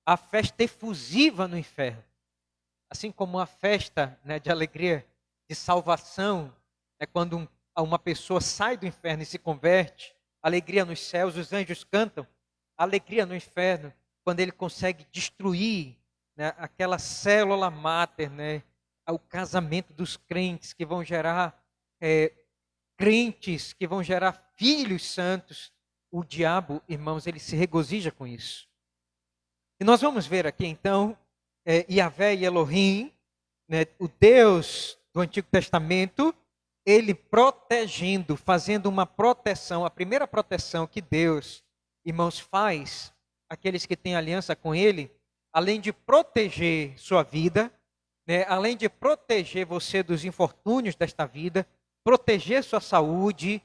A: A festa efusiva no inferno. Assim como a festa, né, de alegria, de salvação, é quando uma pessoa sai do inferno e se converte, alegria nos céus, os anjos cantam, alegria no inferno, quando ele consegue destruir, né, aquela célula máter, né, o casamento dos crentes que vão gerar crentes, que vão gerar filhos santos. O diabo, irmãos, ele se regozija com isso. E nós vamos ver aqui então, Yahvé e Elohim, né, o Deus do Antigo Testamento, ele protegendo, fazendo uma proteção, a primeira proteção que Deus, irmãos, faz aqueles que têm aliança com ele, além de proteger sua vida, né, além de proteger você dos infortúnios desta vida, proteger sua saúde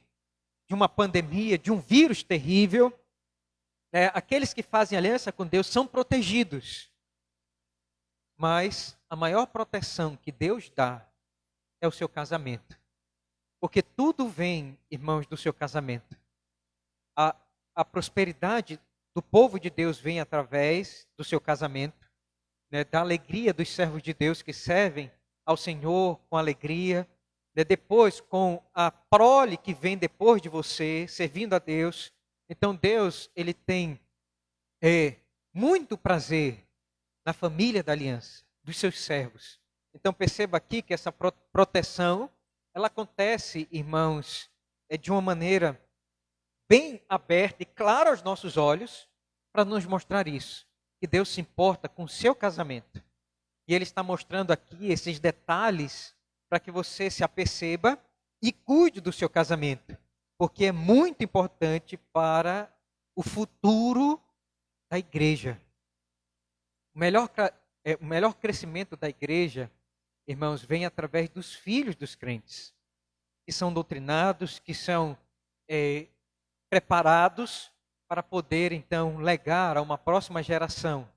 A: de uma pandemia, de um vírus terrível, aqueles que fazem aliança com Deus são protegidos. Mas a maior proteção que Deus dá é o seu casamento. Porque tudo vem, irmãos, do seu casamento. A prosperidade do povo de Deus vem através do seu casamento, né, da alegria dos servos de Deus que servem ao Senhor com alegria, né, depois com a prole que vem depois de você, servindo a Deus. Então Deus, ele tem muito prazer na família da aliança, dos seus servos. Então perceba aqui que essa proteção, ela acontece, irmãos, de uma maneira bem aberta e clara aos nossos olhos, para nos mostrar isso, que Deus se importa com o seu casamento. E Ele está mostrando aqui esses detalhes para que você se aperceba e cuide do seu casamento, porque é muito importante para o futuro da igreja. O melhor crescimento da igreja, irmãos, vem através dos filhos dos crentes, que são doutrinados, que são preparados para poder, então, legar a uma próxima geração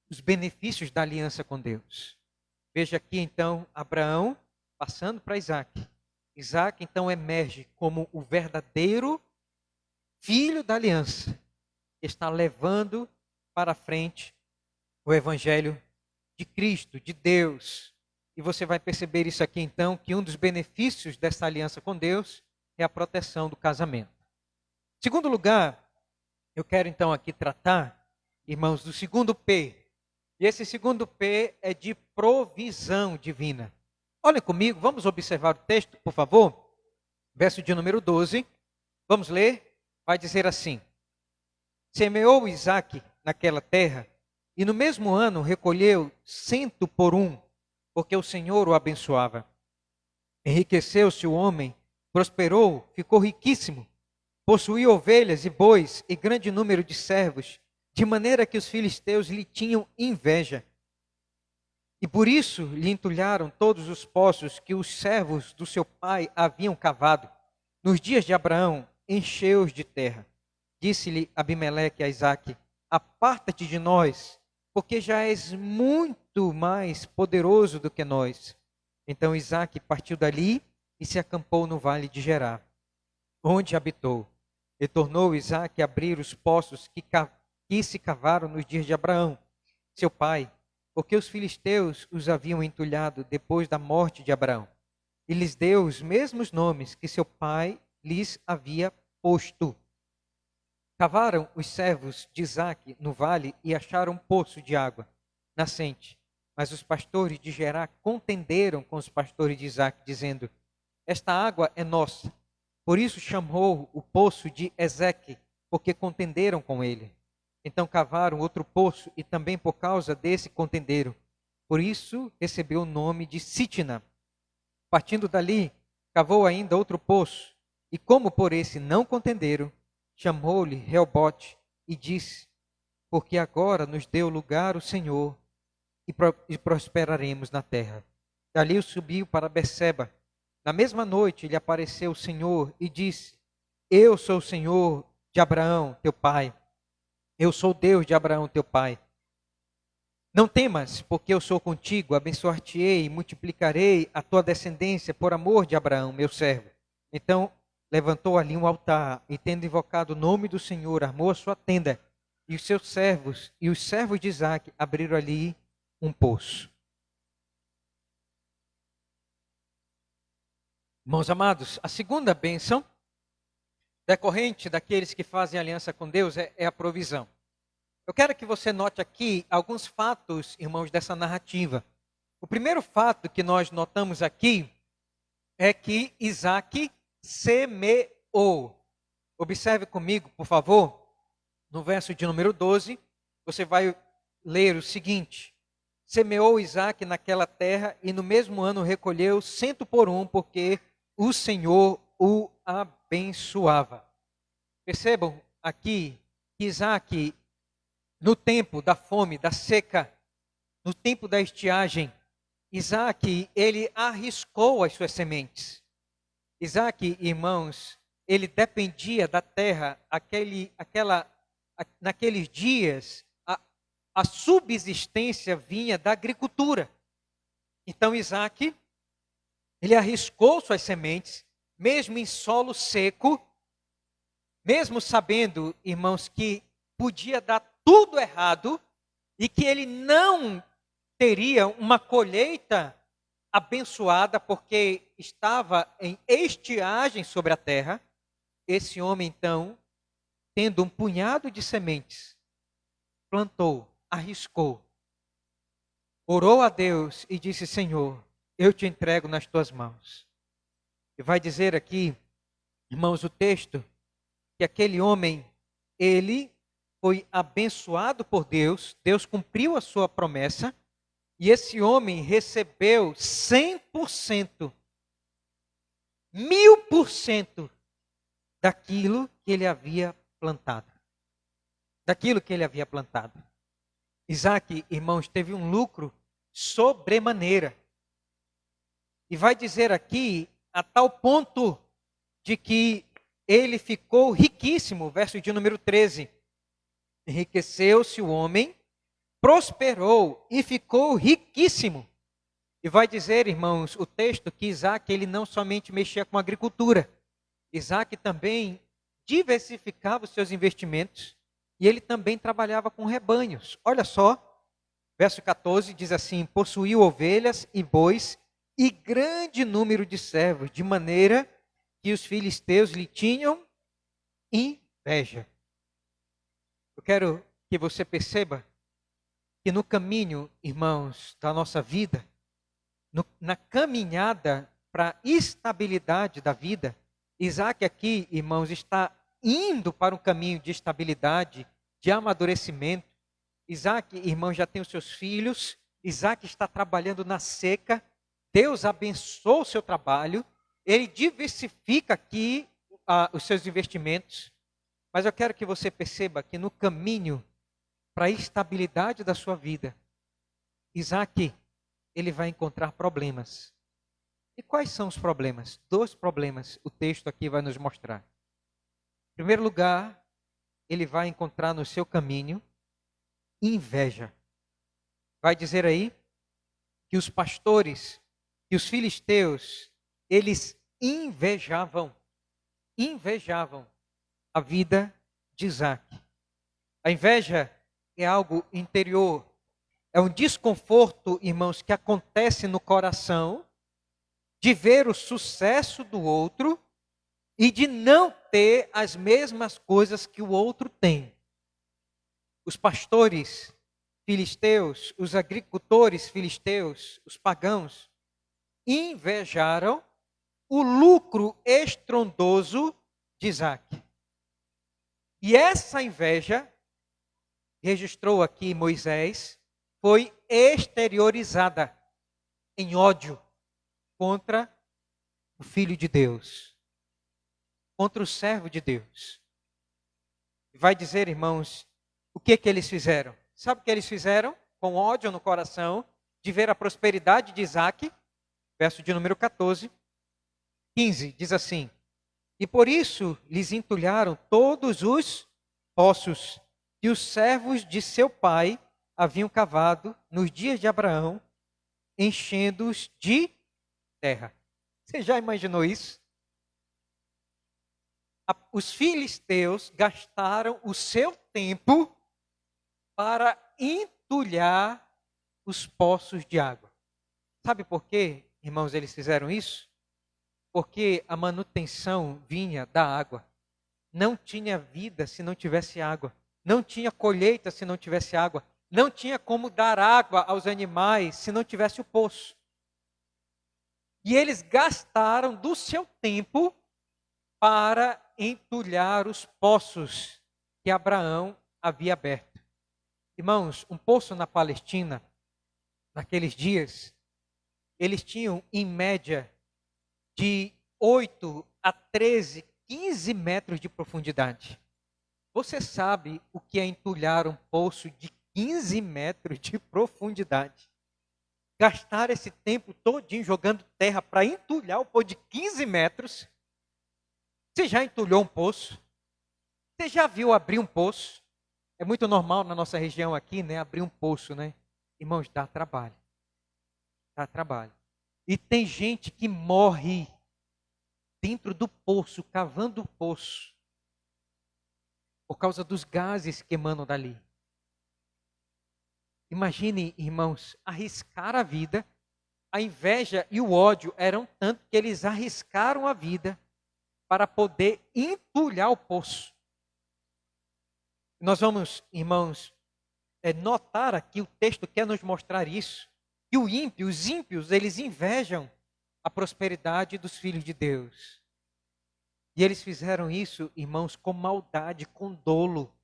A: os benefícios da aliança com Deus. Veja aqui, então, Abraão passando para Isaac. Isaac, então, emerge como o verdadeiro filho da aliança, que está levando para frente o Evangelho de Cristo, de Deus. E você vai perceber isso aqui então, que um dos benefícios dessa aliança com Deus é a proteção do casamento. Segundo lugar, eu quero então aqui tratar, irmãos, do segundo P. E esse segundo P é de provisão divina. Olhem comigo, vamos observar o texto, por favor. Verso de número 12. Vamos ler? Vai dizer assim: semeou Isaque naquela terra, e no mesmo ano recolheu 100 por 1, porque o Senhor o abençoava. Enriqueceu-se o homem, prosperou, ficou riquíssimo, possuía ovelhas e bois e grande número de servos, de maneira que os filisteus lhe tinham inveja. E por isso lhe entulharam todos os poços que os servos do seu pai haviam cavado. Nos dias de Abraão, encheu-os de terra. Disse-lhe Abimeleque a Isaque: aparta-te de nós, porque já és muito mais poderoso do que nós. Então Isaque partiu dali e se acampou no vale de Gerar, onde habitou. E tornou Isaque a abrir os poços que se cavaram nos dias de Abraão, seu pai, porque os filisteus os haviam entulhado depois da morte de Abraão. E lhes deu os mesmos nomes que seu pai lhes havia posto. Cavaram os servos de Isaque no vale e acharam um poço de água nascente. Mas os pastores de Gerar contenderam com os pastores de Isaque, dizendo: esta água é nossa. Por isso chamou o poço de Ezeque, porque contenderam com ele. Então cavaram outro poço e também por causa desse contenderam. Por isso recebeu o nome de Sitna. Partindo dali, cavou ainda outro poço, e como por esse não contenderam, chamou-lhe Reobote e disse: porque agora nos deu lugar o Senhor e prosperaremos na terra. Dali subiu para Berseba. Na mesma noite lhe apareceu o Senhor e disse: eu sou o Senhor de Abraão, teu pai. Eu sou o Deus de Abraão, teu pai. Não temas, porque eu sou contigo, abençoar-te-ei e multiplicarei a tua descendência por amor de Abraão, meu servo. Então levantou ali um altar e, tendo invocado o nome do Senhor, armou a sua tenda. E os seus servos e os servos de Isaque abriram ali um poço. Irmãos amados, a segunda bênção decorrente daqueles que fazem aliança com Deus é a provisão. Eu quero que você note aqui alguns fatos, irmãos, dessa narrativa. O primeiro fato que nós notamos aqui é que Isaque semeou. Observe comigo, por favor, no verso de número 12, você vai ler o seguinte: semeou Isaque naquela terra e no mesmo ano recolheu 100 por 1, porque o Senhor o abençoava. Percebam aqui que Isaque, no tempo da fome, da seca, no tempo da estiagem, Isaque, ele arriscou as suas sementes. Isaque, irmãos, ele dependia da terra, naqueles dias, a subsistência vinha da agricultura. Então Isaque, ele arriscou suas sementes, mesmo em solo seco, mesmo sabendo, irmãos, que podia dar tudo errado e que ele não teria uma colheita abençoada porque estava em estiagem sobre a terra. Esse homem, então, tendo um punhado de sementes, plantou, arriscou, orou a Deus e disse: Senhor, eu te entrego nas tuas mãos. E vai dizer aqui, irmãos, o texto, que aquele homem, ele foi abençoado por Deus, Deus cumpriu a sua promessa, e esse homem recebeu 100%, 1000% daquilo que ele havia plantado. Daquilo que ele havia plantado. Isaque, irmãos, teve um lucro sobremaneira. E vai dizer aqui, a tal ponto de que ele ficou riquíssimo, verso de número 13. Enriqueceu-se o homem, prosperou e ficou riquíssimo. E vai dizer, irmãos, o texto que Isaque, ele não somente mexia com agricultura. Isaque também diversificava os seus investimentos e ele também trabalhava com rebanhos. Olha só, Verso 14 diz assim: possuiu ovelhas e bois e grande número de servos, de maneira que os filisteus lhe tinham inveja. Eu quero que você perceba que no caminho, irmãos, da nossa vida, na caminhada para a estabilidade da vida, Isaac aqui, irmãos, está indo para um caminho de estabilidade, de amadurecimento. Isaac, irmãos, já tem os seus filhos. Isaac está trabalhando na seca. Deus abençoa o seu trabalho. Ele diversifica aqui os seus investimentos. Mas eu quero que você perceba que no caminho para a estabilidade da sua vida, Isaac, ele vai encontrar problemas. E quais são os problemas? 2 problemas o texto aqui vai nos mostrar. Em primeiro lugar, ele vai encontrar no seu caminho inveja. Vai dizer aí que os pastores, que os filisteus, eles invejavam a vida de Isaac. A inveja é algo interior, é um desconforto, irmãos, que acontece no coração de ver o sucesso do outro e de não ter as mesmas coisas que o outro tem. Os pastores filisteus, os agricultores filisteus, os pagãos, invejaram o lucro estrondoso de Isaac. E essa inveja, registrou aqui Moisés, foi exteriorizada em ódio contra o Filho de Deus, contra o servo de Deus. Vai dizer, irmãos, o que eles fizeram? Sabe o que eles fizeram? Com ódio no coração, de ver a prosperidade de Isaac, verso de número 14, 15, diz assim: e por isso lhes entulharam todos os poços que os servos de seu pai haviam cavado nos dias de Abraão, enchendo-os de terra. Você já imaginou isso? Os filisteus gastaram o seu tempo para entulhar os poços de água. Sabe por quê, irmãos, eles fizeram isso? Porque a manutenção vinha da água. Não tinha vida se não tivesse água. Não tinha colheita se não tivesse água. Não tinha como dar água aos animais se não tivesse o poço. E eles gastaram do seu tempo para entulhar os poços que Abraão havia aberto. Irmãos, um poço na Palestina, naqueles dias, eles tinham em média de 8 a 13, 15 metros de profundidade. Você sabe o que é entulhar um poço de 15 metros de profundidade? Gastar esse tempo todinho jogando terra para entulhar o poço de 15 metros. Você já entulhou um poço? Você já viu abrir um poço? É muito normal na nossa região aqui, né? Abrir um poço, né? Irmãos, dá trabalho. Dá trabalho. E tem gente que morre dentro do poço, cavando o poço, por causa dos gases que emanam dali. Imagine, irmãos, arriscar a vida. A inveja e o ódio eram tanto que eles arriscaram a vida para poder entulhar o poço. Nós vamos, irmãos, notar aqui, o texto quer nos mostrar isso, que os ímpios, eles invejam a prosperidade dos filhos de Deus. E eles fizeram isso, irmãos, com maldade, com dolo.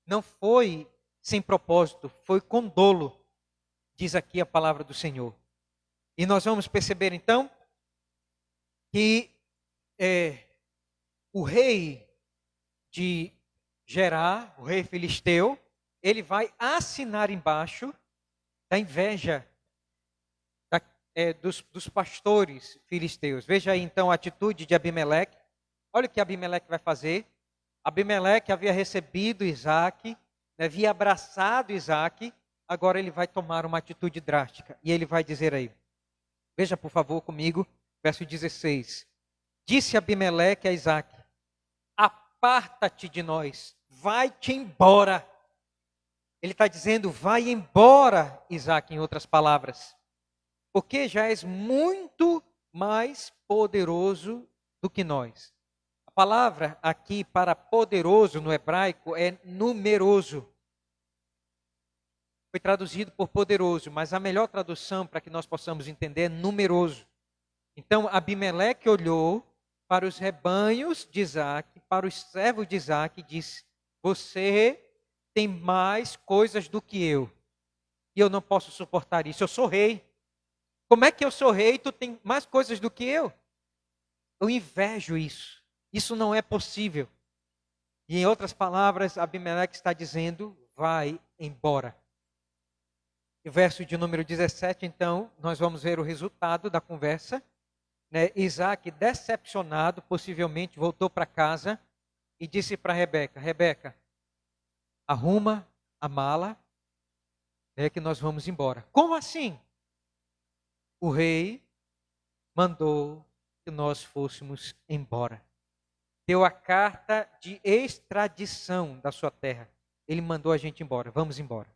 A: Não foi sem propósito, foi com dolo, diz aqui a palavra do Senhor. E nós vamos perceber então que o rei de Gerar, o rei filisteu, ele vai assinar embaixo da inveja dos pastores filisteus. Veja aí então a atitude de Abimeleque. Olha o que Abimeleque vai fazer. Abimeleque havia recebido Isaac, havia abraçado Isaac, agora ele vai tomar uma atitude drástica. E ele vai dizer aí, veja por favor comigo, verso 16. Disse Abimeleque a Isaac: aparta-te de nós, vai-te embora. Ele está dizendo, vai embora, Isaac, em outras palavras, porque já és muito mais poderoso do que nós. A palavra aqui para poderoso no hebraico é numeroso. Foi traduzido por poderoso, mas a melhor tradução para que nós possamos entender é numeroso. Então Abimeleque olhou para os rebanhos de Isaac, para os servos de Isaac e disse, você tem mais coisas do que eu. E eu não posso suportar isso, eu sou rei. Como é que eu sou rei e tu tem mais coisas do que eu? Eu invejo isso. Isso não é possível. E em outras palavras, Abimeleque está dizendo, vai embora. O verso de número 17, então, nós vamos ver o resultado da conversa. Isaac, decepcionado, possivelmente voltou para casa e disse para Rebeca, Rebeca, arruma a mala, que nós vamos embora. Como assim? O rei mandou que nós fôssemos embora. Deu a carta de extradição da sua terra. Ele mandou a gente embora, vamos embora.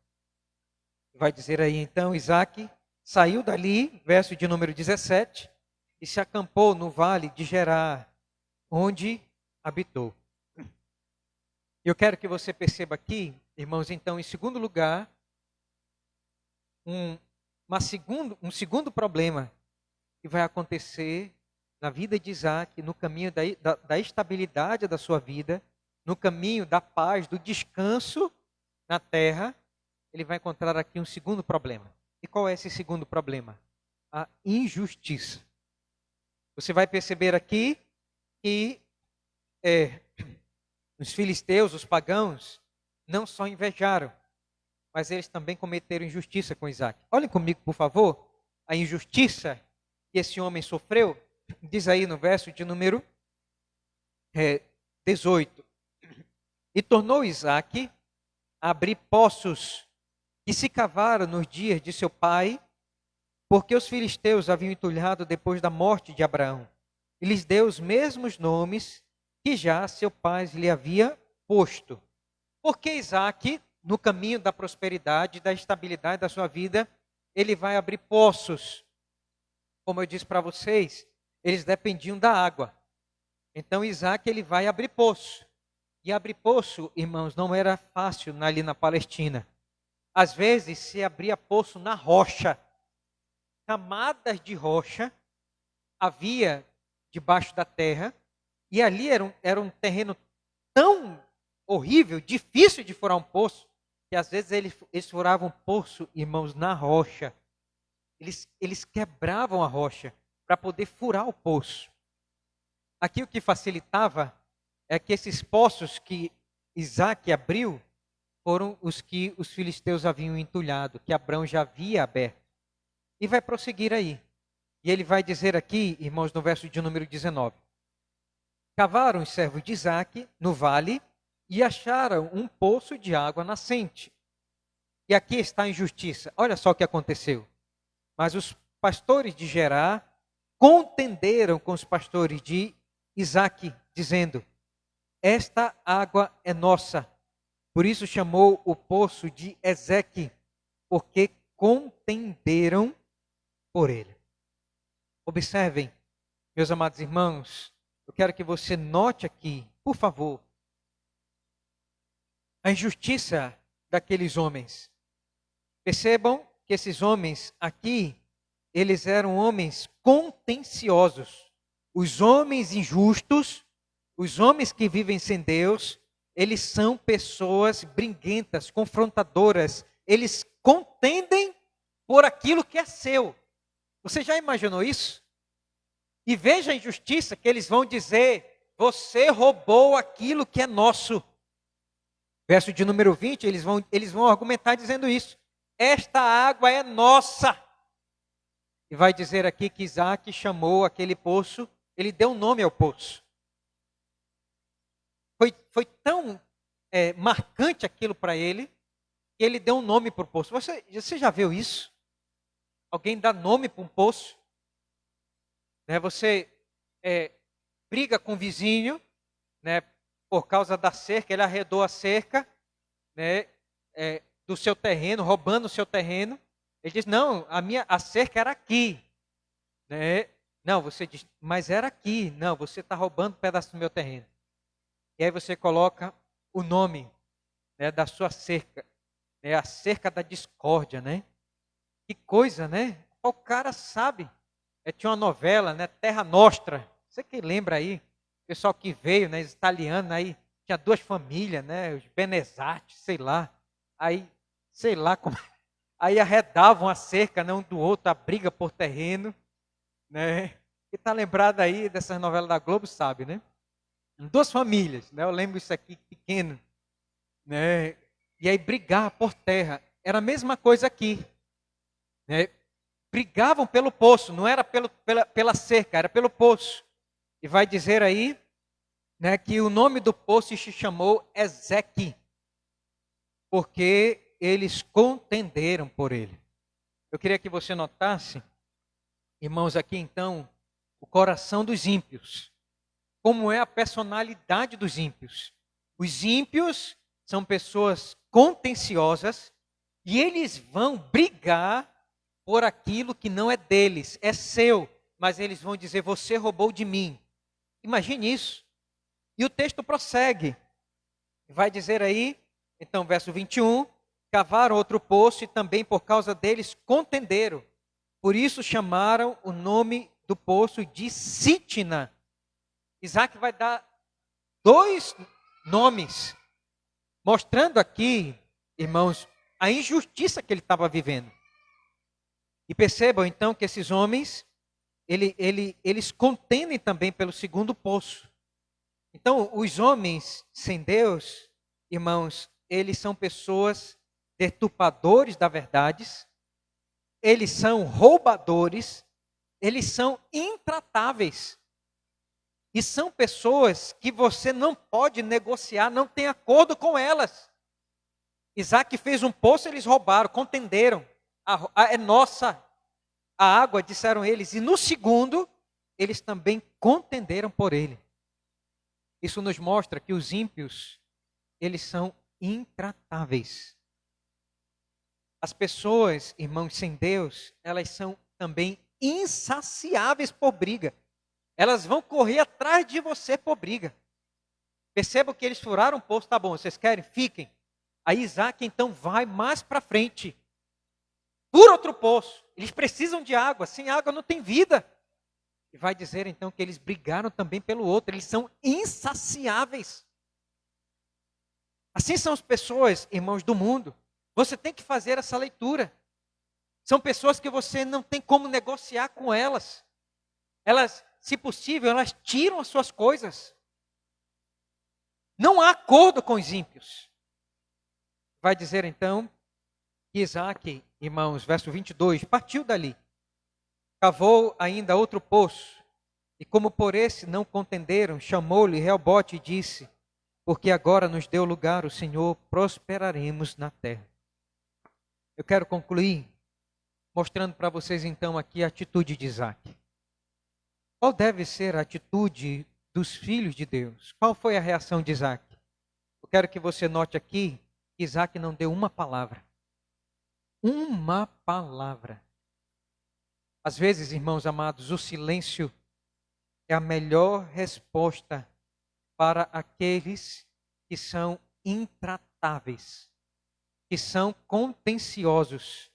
A: Vai dizer aí então, Isaac saiu dali, verso de número 17, e se acampou no vale de Gerar, onde habitou. Eu quero que você perceba aqui, irmãos, então, em segundo lugar, um segundo problema que vai acontecer na vida de Isaac, no caminho da estabilidade da sua vida, no caminho da paz, do descanso na terra, ele vai encontrar aqui um segundo problema. E qual é esse segundo problema? A injustiça. Você vai perceber aqui que os filisteus, os pagãos, não só invejaram, mas eles também cometeram injustiça com Isaac. Olhem comigo, por favor, a injustiça que esse homem sofreu. Diz aí no verso de número 18. E tornou Isaac a abrir poços que se cavaram nos dias de seu pai, porque os filisteus haviam entulhado depois da morte de Abraão. E lhes deu os mesmos nomes que já seu pai lhe havia posto. Porque Isaac, no caminho da prosperidade, da estabilidade da sua vida, ele vai abrir poços. Como eu disse para vocês, eles dependiam da água. Então Isaac ele vai abrir poço. E abrir poço, irmãos, não era fácil ali na Palestina. Às vezes se abria poço na rocha. Camadas de rocha havia debaixo da terra. E ali era um terreno tão horrível, difícil de furar um poço, que às vezes eles furavam poço, irmãos, na rocha. Eles quebravam a rocha para poder furar o poço. Aqui o que facilitava é que esses poços que Isaac abriu foram os que os filisteus haviam entulhado, que Abraão já havia aberto. E vai prosseguir aí. E ele vai dizer aqui, irmãos, no verso de número 19. Cavaram os servos de Isaac no vale e acharam um poço de água nascente. E aqui está a injustiça. Olha só o que aconteceu. Mas os pastores de Gerar contenderam com os pastores de Isaac, dizendo, esta água é nossa. Por isso chamou o poço de Ezeque, porque contenderam por ele. Observem, meus amados irmãos, eu quero que você note aqui, por favor, a injustiça daqueles homens. Percebam que esses homens aqui, eles eram homens contenciosos. Os homens injustos, os homens que vivem sem Deus, eles são pessoas briguentas, confrontadoras. Eles contendem por aquilo que é seu. Você já imaginou isso? E veja a injustiça que eles vão dizer, você roubou aquilo que é nosso. Verso de número 20, eles vão argumentar dizendo isso. Esta água é nossa. E vai dizer aqui que Isaac chamou aquele poço, ele deu nome ao poço. Foi tão marcante aquilo para ele, que ele deu um nome para o poço. Você já viu isso? Alguém dá nome para um poço? Você briga com o vizinho, por causa da cerca, ele arredou a cerca do seu terreno, roubando o seu terreno. Ele diz, não, a cerca era aqui. Né? Não, você diz, mas era aqui. Não, você está roubando um pedaço do meu terreno. E aí você coloca o nome, né, da sua cerca. É a cerca da discórdia, né? Que coisa, né? O cara sabe. Tinha uma novela, né? Terra Nostra. Você que lembra aí? O pessoal que veio, né? Os italianos aí. Tinha duas famílias, né? Os Benezati, sei lá. Aí, sei lá como. Aí arredavam a cerca, né, um do outro, a briga por terreno, né? Quem está lembrado aí dessas novelas da Globo sabe, né? Duas famílias, né? Eu lembro isso aqui pequeno, né? E aí brigar por terra. Era a mesma coisa aqui, né? Brigavam pelo poço, não era pela cerca, era pelo poço. E vai dizer aí, né, que o nome do poço se chamou Ezeque, porque eles contenderam por ele. Eu queria que você notasse, irmãos, aqui então, o coração dos ímpios. Como é a personalidade dos ímpios. Os ímpios são pessoas contenciosas e eles vão brigar por aquilo que não é deles, é seu, mas eles vão dizer, você roubou de mim. Imagine isso. E o texto prossegue. Vai dizer aí, então, verso 21, cavaram outro poço e também por causa deles contenderam. Por isso chamaram o nome do poço de Sitna. Isaac vai dar dois nomes, mostrando aqui, irmãos, a injustiça que ele estava vivendo. E percebam então que esses homens, eles contendem também pelo segundo poço. Então, os homens sem Deus, irmãos, eles são pessoas deturpadores da verdade, eles são roubadores, eles são intratáveis. E são pessoas que você não pode negociar, não tem acordo com elas. Isaac fez um poço, eles roubaram, contenderam. É nossa a água, disseram eles. E no segundo, eles também contenderam por ele. Isso nos mostra que os ímpios, eles são intratáveis. As pessoas, irmãos, sem Deus, elas são também insaciáveis por briga. Elas vão correr atrás de você por briga. Percebam que eles furaram o poço, tá bom, vocês querem? Fiquem. Aí Isaac então vai mais para frente. Fura outro poço. Eles precisam de água, sem água não tem vida. E vai dizer então que eles brigaram também pelo outro, eles são insaciáveis. Assim são as pessoas, irmãos do mundo. Você tem que fazer essa leitura. São pessoas que você não tem como negociar com elas. Elas, se possível, elas tiram as suas coisas. Não há acordo com os ímpios. Vai dizer então que Isaac, irmãos, verso 22, partiu dali. Cavou ainda outro poço. E como por esse não contenderam, chamou-lhe Reobote e disse, porque agora nos deu lugar o Senhor, prosperaremos na terra. Eu quero concluir mostrando para vocês então aqui a atitude de Isaac. Qual deve ser a atitude dos filhos de Deus? Qual foi a reação de Isaac? Eu quero que você note aqui que Isaac não deu uma palavra. Uma palavra. Às vezes, irmãos amados, o silêncio é a melhor resposta para aqueles que são intratáveis, que são contenciosos,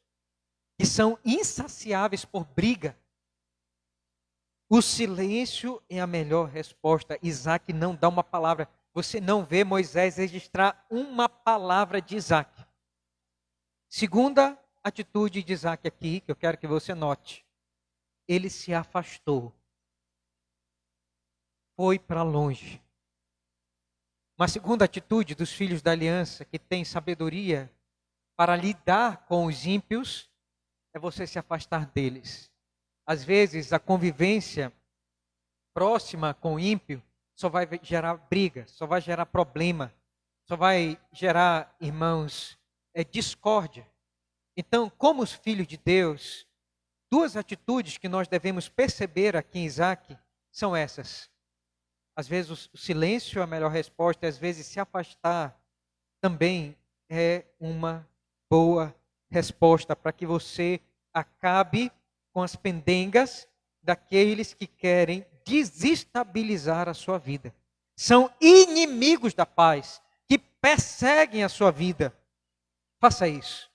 A: que são insaciáveis por briga. O silêncio é a melhor resposta. Isaac não dá uma palavra. Você não vê Moisés registrar uma palavra de Isaac. Segunda atitude de Isaac aqui, que eu quero que você note. Ele se afastou. Foi para longe. Uma segunda atitude dos filhos da aliança, que tem sabedoria para lidar com os ímpios, é você se afastar deles. Às vezes, a convivência próxima com o ímpio só vai gerar briga, só vai gerar problema, só vai gerar, irmãos, discórdia. Então, como os filhos de Deus, duas atitudes que nós devemos perceber aqui em Isaac são essas. Às vezes o silêncio é a melhor resposta, às vezes se afastar também é uma boa resposta para que você acabe com as pendengas daqueles que querem desestabilizar a sua vida. São inimigos da paz, que perseguem a sua vida. Faça isso.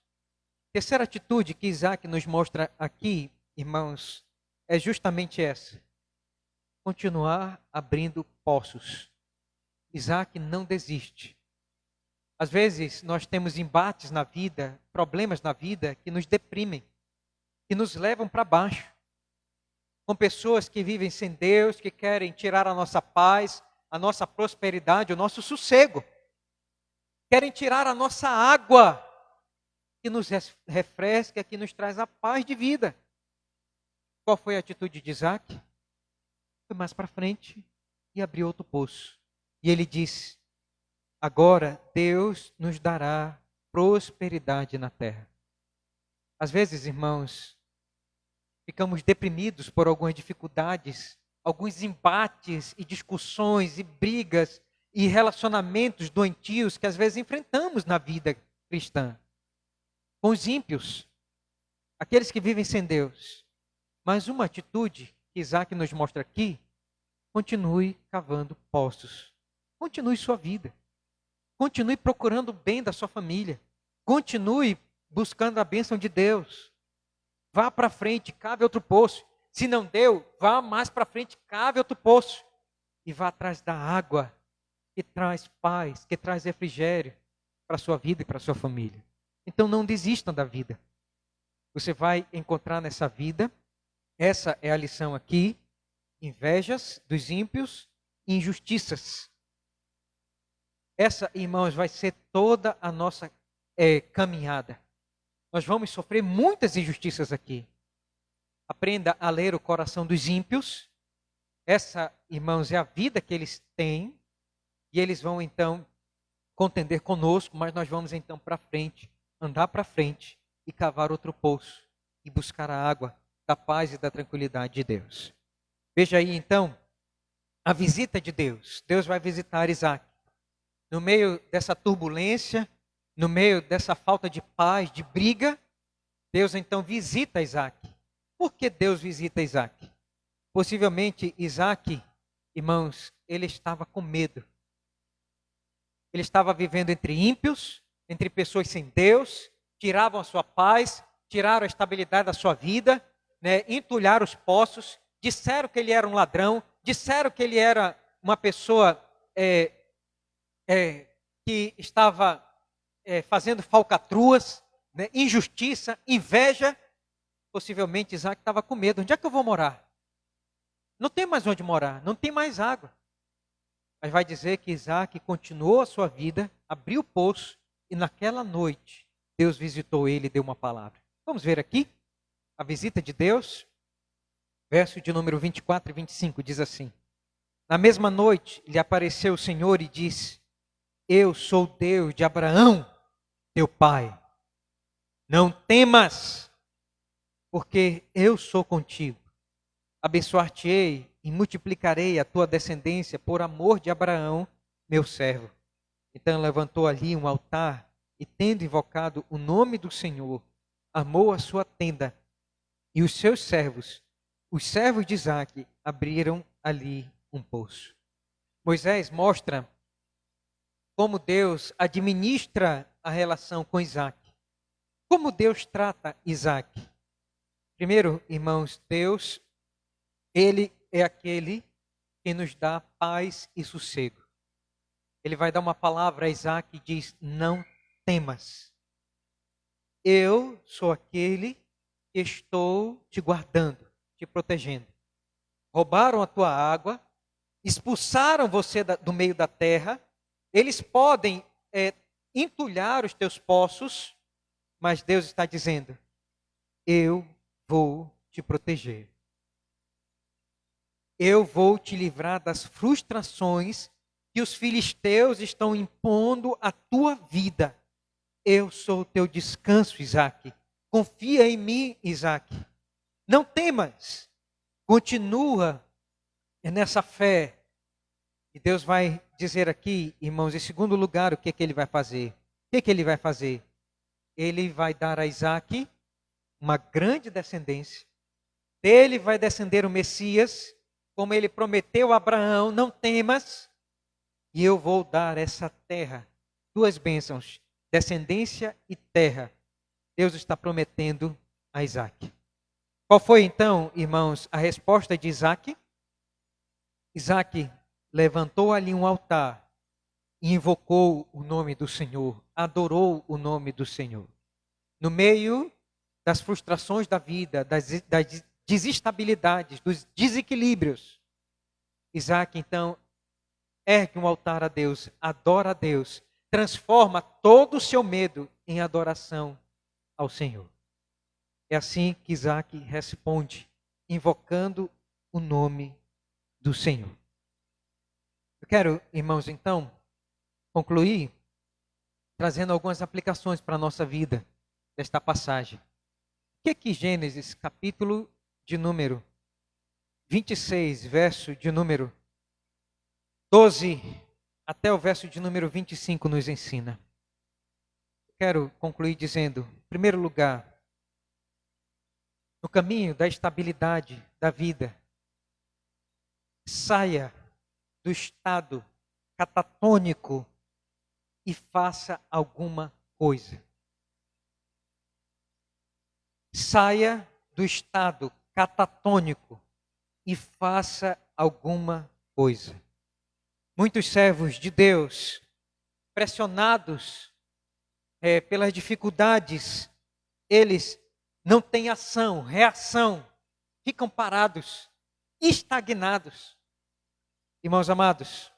A: Terceira atitude que Isaac nos mostra aqui, irmãos, é justamente essa. Continuar abrindo poços. Isaac não desiste. Às vezes nós temos embates na vida, problemas na vida que nos deprimem, que nos levam para baixo. Com pessoas que vivem sem Deus, que querem tirar a nossa paz, a nossa prosperidade, o nosso sossego. Querem tirar a nossa água, que nos refresca, que nos traz a paz de vida. Qual foi a atitude de Isaac? Foi mais para frente e abriu outro poço. E ele disse: agora Deus nos dará prosperidade na terra. Às vezes, irmãos, ficamos deprimidos por algumas dificuldades, alguns embates e discussões e brigas e relacionamentos doentios que às vezes enfrentamos na vida cristã. Com os ímpios, aqueles que vivem sem Deus. Mas uma atitude que Isaac nos mostra aqui: continue cavando poços. Continue sua vida. Continue procurando o bem da sua família. Continue buscando a bênção de Deus. Vá para frente, cave outro poço. Se não deu, vá mais para frente, cave outro poço. E vá atrás da água que traz paz, que traz refrigério para a sua vida e para a sua família. Então não desistam da vida. Você vai encontrar nessa vida, essa é a lição aqui, invejas dos ímpios e injustiças. Essa, irmãos, vai ser toda a nossa caminhada. Nós vamos sofrer muitas injustiças aqui. Aprenda a ler o coração dos ímpios. Essa, irmãos, é a vida que eles têm. E eles vão, então, contender conosco, mas nós vamos, então, para frente, andar para frente e cavar outro poço e buscar a água da paz e da tranquilidade de Deus. Veja aí, então, a visita de Deus. Deus vai visitar Isaac. No meio dessa turbulência, no meio dessa falta de paz, de briga, Deus então visita Isaac. Por que Deus visita Isaac? Possivelmente Isaac, irmãos, ele estava com medo. Ele estava vivendo entre ímpios, entre pessoas sem Deus, tiravam a sua paz, tiraram a estabilidade da sua vida, entulharam os poços, disseram que ele era um ladrão, disseram que ele era uma pessoa que estava fazendo falcatruas, injustiça, inveja. Possivelmente Isaac estava com medo. Onde é que eu vou morar? Não tem mais onde morar, não tem mais água. Mas vai dizer que Isaac continuou a sua vida, abriu o poço e naquela noite Deus visitou ele e deu uma palavra. Vamos ver aqui a visita de Deus. Verso de número 24 e 25 diz assim: na mesma noite lhe apareceu o Senhor e disse: eu sou o Deus de Abraão, teu pai. Não temas, porque eu sou contigo. Abençoar-te-ei e multiplicarei a tua descendência por amor de Abraão, meu servo. Então levantou ali um altar e, tendo invocado o nome do Senhor, armou a sua tenda. E os seus servos, os servos de Isaac, abriram ali um poço. Moisés mostra como Deus administra a relação com Isaac. Como Deus trata Isaac. Primeiro, irmãos, Deus, Ele é aquele que nos dá paz e sossego. Ele vai dar uma palavra a Isaac e diz: não temas. Eu sou aquele que estou te guardando, te protegendo. Roubaram a tua água, expulsaram você do meio da terra. Eles podem entulhar os teus poços, mas Deus está dizendo: eu vou te proteger. Eu vou te livrar das frustrações que os filisteus estão impondo à tua vida. Eu sou o teu descanso, Isaac. Confia em mim, Isaac. Não temas. Continua nessa fé. E Deus vai dizer aqui, irmãos, em segundo lugar, o que é que Ele vai fazer? O que é que Ele vai fazer? ele vai dar a Isaac uma grande descendência. Dele vai descender o Messias, como ele prometeu a Abraão, não temas, e eu vou dar essa terra, duas bênçãos, descendência e terra. Deus está prometendo a Isaac. Qual foi então, irmãos, a resposta de Isaac? Isaac levantou ali um altar e invocou o nome do Senhor, adorou o nome do Senhor. No meio das frustrações da vida, das desestabilidades, dos desequilíbrios, Isaac então ergue um altar a Deus, adora a Deus, transforma todo o seu medo em adoração ao Senhor. É assim que Isaac responde, invocando o nome do Senhor. Eu quero, irmãos, então, concluir trazendo algumas aplicações para a nossa vida desta passagem. O que Gênesis, capítulo de número 26, verso de número 12 até o verso de número 25 nos ensina? Quero concluir dizendo, em primeiro lugar, no caminho da estabilidade da vida, saia do estado catatônico e faça alguma coisa. Saia do estado catatônico e faça alguma coisa. Muitos servos de Deus, pressionados pelas dificuldades, eles não têm ação, reação, ficam parados, estagnados. Irmãos amados,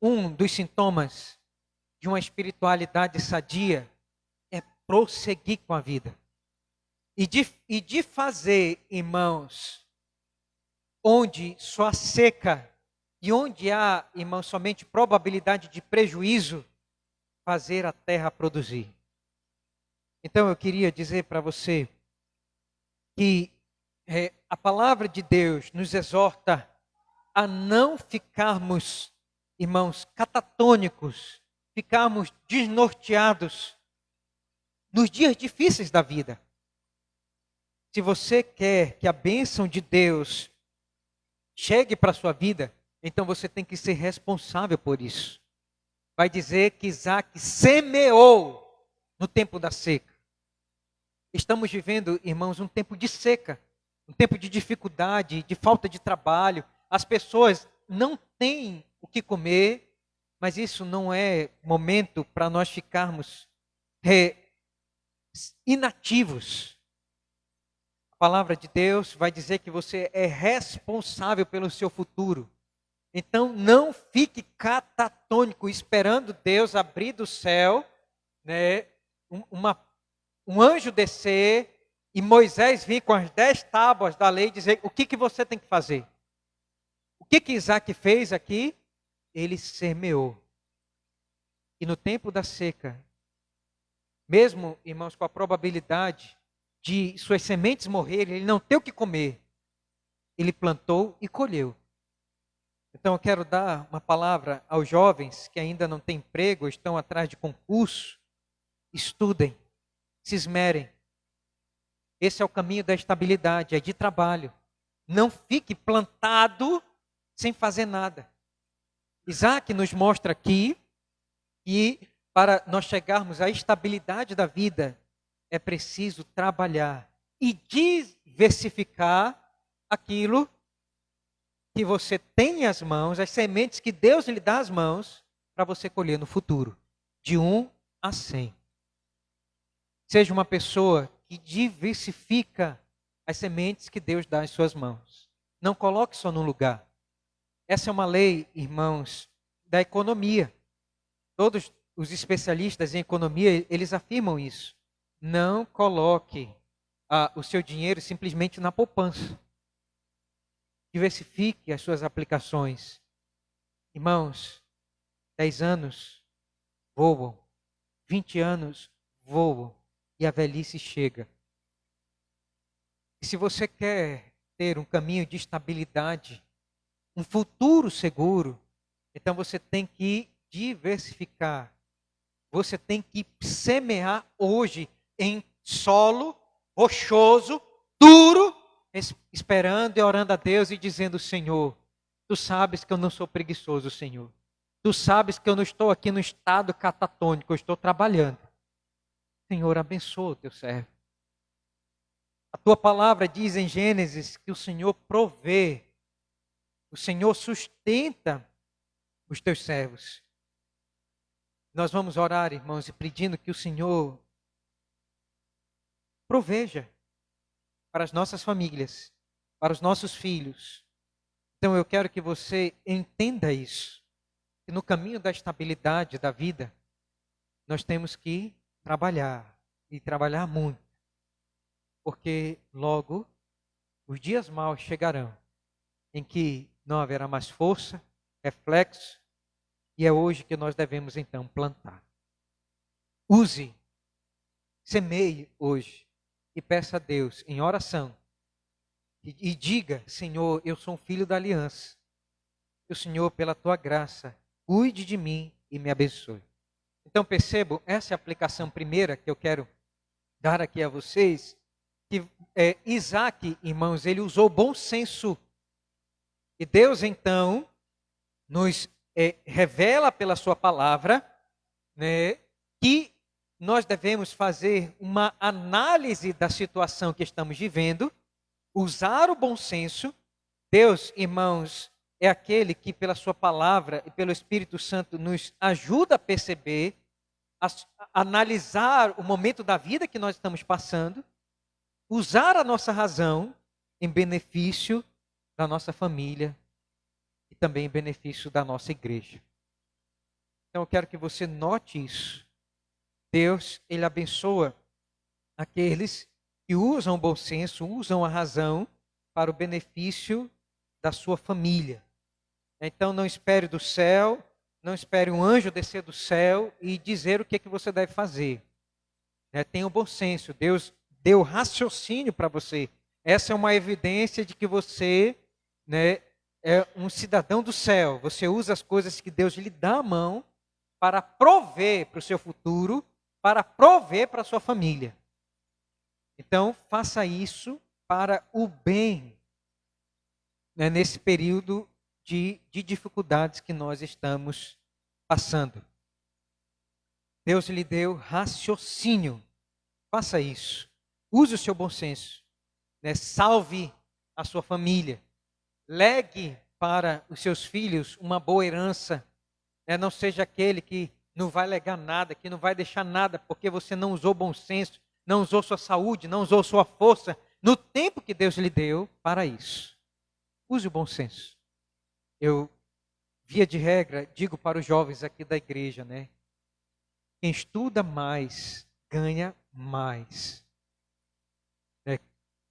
A: um dos sintomas de uma espiritualidade sadia é prosseguir com a vida. E de fazer, irmãos, onde só há seca e onde há, irmãos, somente probabilidade de prejuízo, fazer a terra produzir. Então eu queria dizer para você que a palavra de Deus nos exorta a não ficarmos, irmãos, catatônicos, ficarmos desnorteados nos dias difíceis da vida. Se você quer que a bênção de Deus chegue para a sua vida, então você tem que ser responsável por isso. Vai dizer que Isaac semeou no tempo da seca. Estamos vivendo, irmãos, um tempo de seca, um tempo de dificuldade, de falta de trabalho. As pessoas não têm o que comer, mas isso não é momento para nós ficarmos inativos. A palavra de Deus vai dizer que você é responsável pelo seu futuro. Então não fique catatônico esperando Deus abrir do céu, né, um anjo descer e Moisés vir com as 10 tábuas da lei e dizer o que você tem que fazer. O que Isaac fez aqui? Ele semeou. E no tempo da seca, mesmo, irmãos, com a probabilidade de suas sementes morrerem, ele não ter o que comer, ele plantou e colheu. Então eu quero dar uma palavra aos jovens que ainda não têm emprego, estão atrás de concurso. Estudem, se esmerem. Esse é o caminho da estabilidade, é de trabalho. Não fique plantado sem fazer nada. Isaac nos mostra aqui que para nós chegarmos à estabilidade da vida, é preciso trabalhar e diversificar aquilo que você tem às mãos, as sementes que Deus lhe dá às mãos, para você colher no futuro, de 1 a 100. Seja uma pessoa que diversifica as sementes que Deus dá às suas mãos. Não coloque só num lugar. Essa é uma lei, irmãos, da economia. Todos os especialistas em economia, eles afirmam isso. Não coloque o seu dinheiro simplesmente na poupança. Diversifique as suas aplicações. Irmãos, 10 anos voam, 20 anos voam e a velhice chega. E se você quer ter um caminho de estabilidade, um futuro seguro, então você tem que diversificar. você tem que semear hoje em solo rochoso, duro, esperando e orando a Deus e dizendo: Senhor, tu sabes que eu não sou preguiçoso, Senhor. Tu sabes que eu não estou aqui no estado catatônico, eu estou trabalhando. Senhor, abençoa o teu servo. A tua palavra diz em Gênesis que o Senhor provê, o Senhor sustenta os teus servos. Nós vamos orar, irmãos, e pedindo que o Senhor proveja para as nossas famílias, para os nossos filhos. Então eu quero que você entenda isso, que no caminho da estabilidade da vida, nós temos que trabalhar, e trabalhar muito, porque logo os dias maus chegarão, em que não haverá mais força, reflexo, e é hoje que nós devemos então plantar. Use, semeie hoje, e peça a Deus em oração, e diga: Senhor, eu sou um filho da aliança, que o Senhor, pela tua graça, cuide de mim e me abençoe. Então percebam, essa é a aplicação primeira que eu quero dar aqui a vocês, que Isaac, irmãos, ele usou bom senso. E Deus então nos revela pela sua palavra, né, que nós devemos fazer uma análise da situação que estamos vivendo, usar o bom senso. Deus, irmãos, é aquele que pela sua palavra e pelo Espírito Santo nos ajuda a perceber, a analisar o momento da vida que nós estamos passando, usar a nossa razão em benefício da nossa família e também em benefício da nossa igreja. Então eu quero que você note isso. Deus, ele abençoa aqueles que usam o bom senso, usam a razão para o benefício da sua família. Então não espere do céu, não espere um anjo descer do céu e dizer o que é que você deve fazer. Tenha o bom senso. Deus deu raciocínio para você. Essa é uma evidência de que você, é um cidadão do céu. Você usa as coisas que Deus lhe dá à mão para prover para o seu futuro, para prover para a sua família. Então, faça isso para o bem, nesse período de dificuldades que nós estamos passando. Deus lhe deu raciocínio. Faça isso. Use o seu bom senso. Salve a sua família. Legue para os seus filhos uma boa herança. Não seja aquele que não vai legar nada, que não vai deixar nada, porque você não usou bom senso, não usou sua saúde, não usou sua força no tempo que Deus lhe deu para isso. Use o bom senso. Eu, via de regra, digo para os jovens aqui da igreja, quem estuda mais, ganha mais.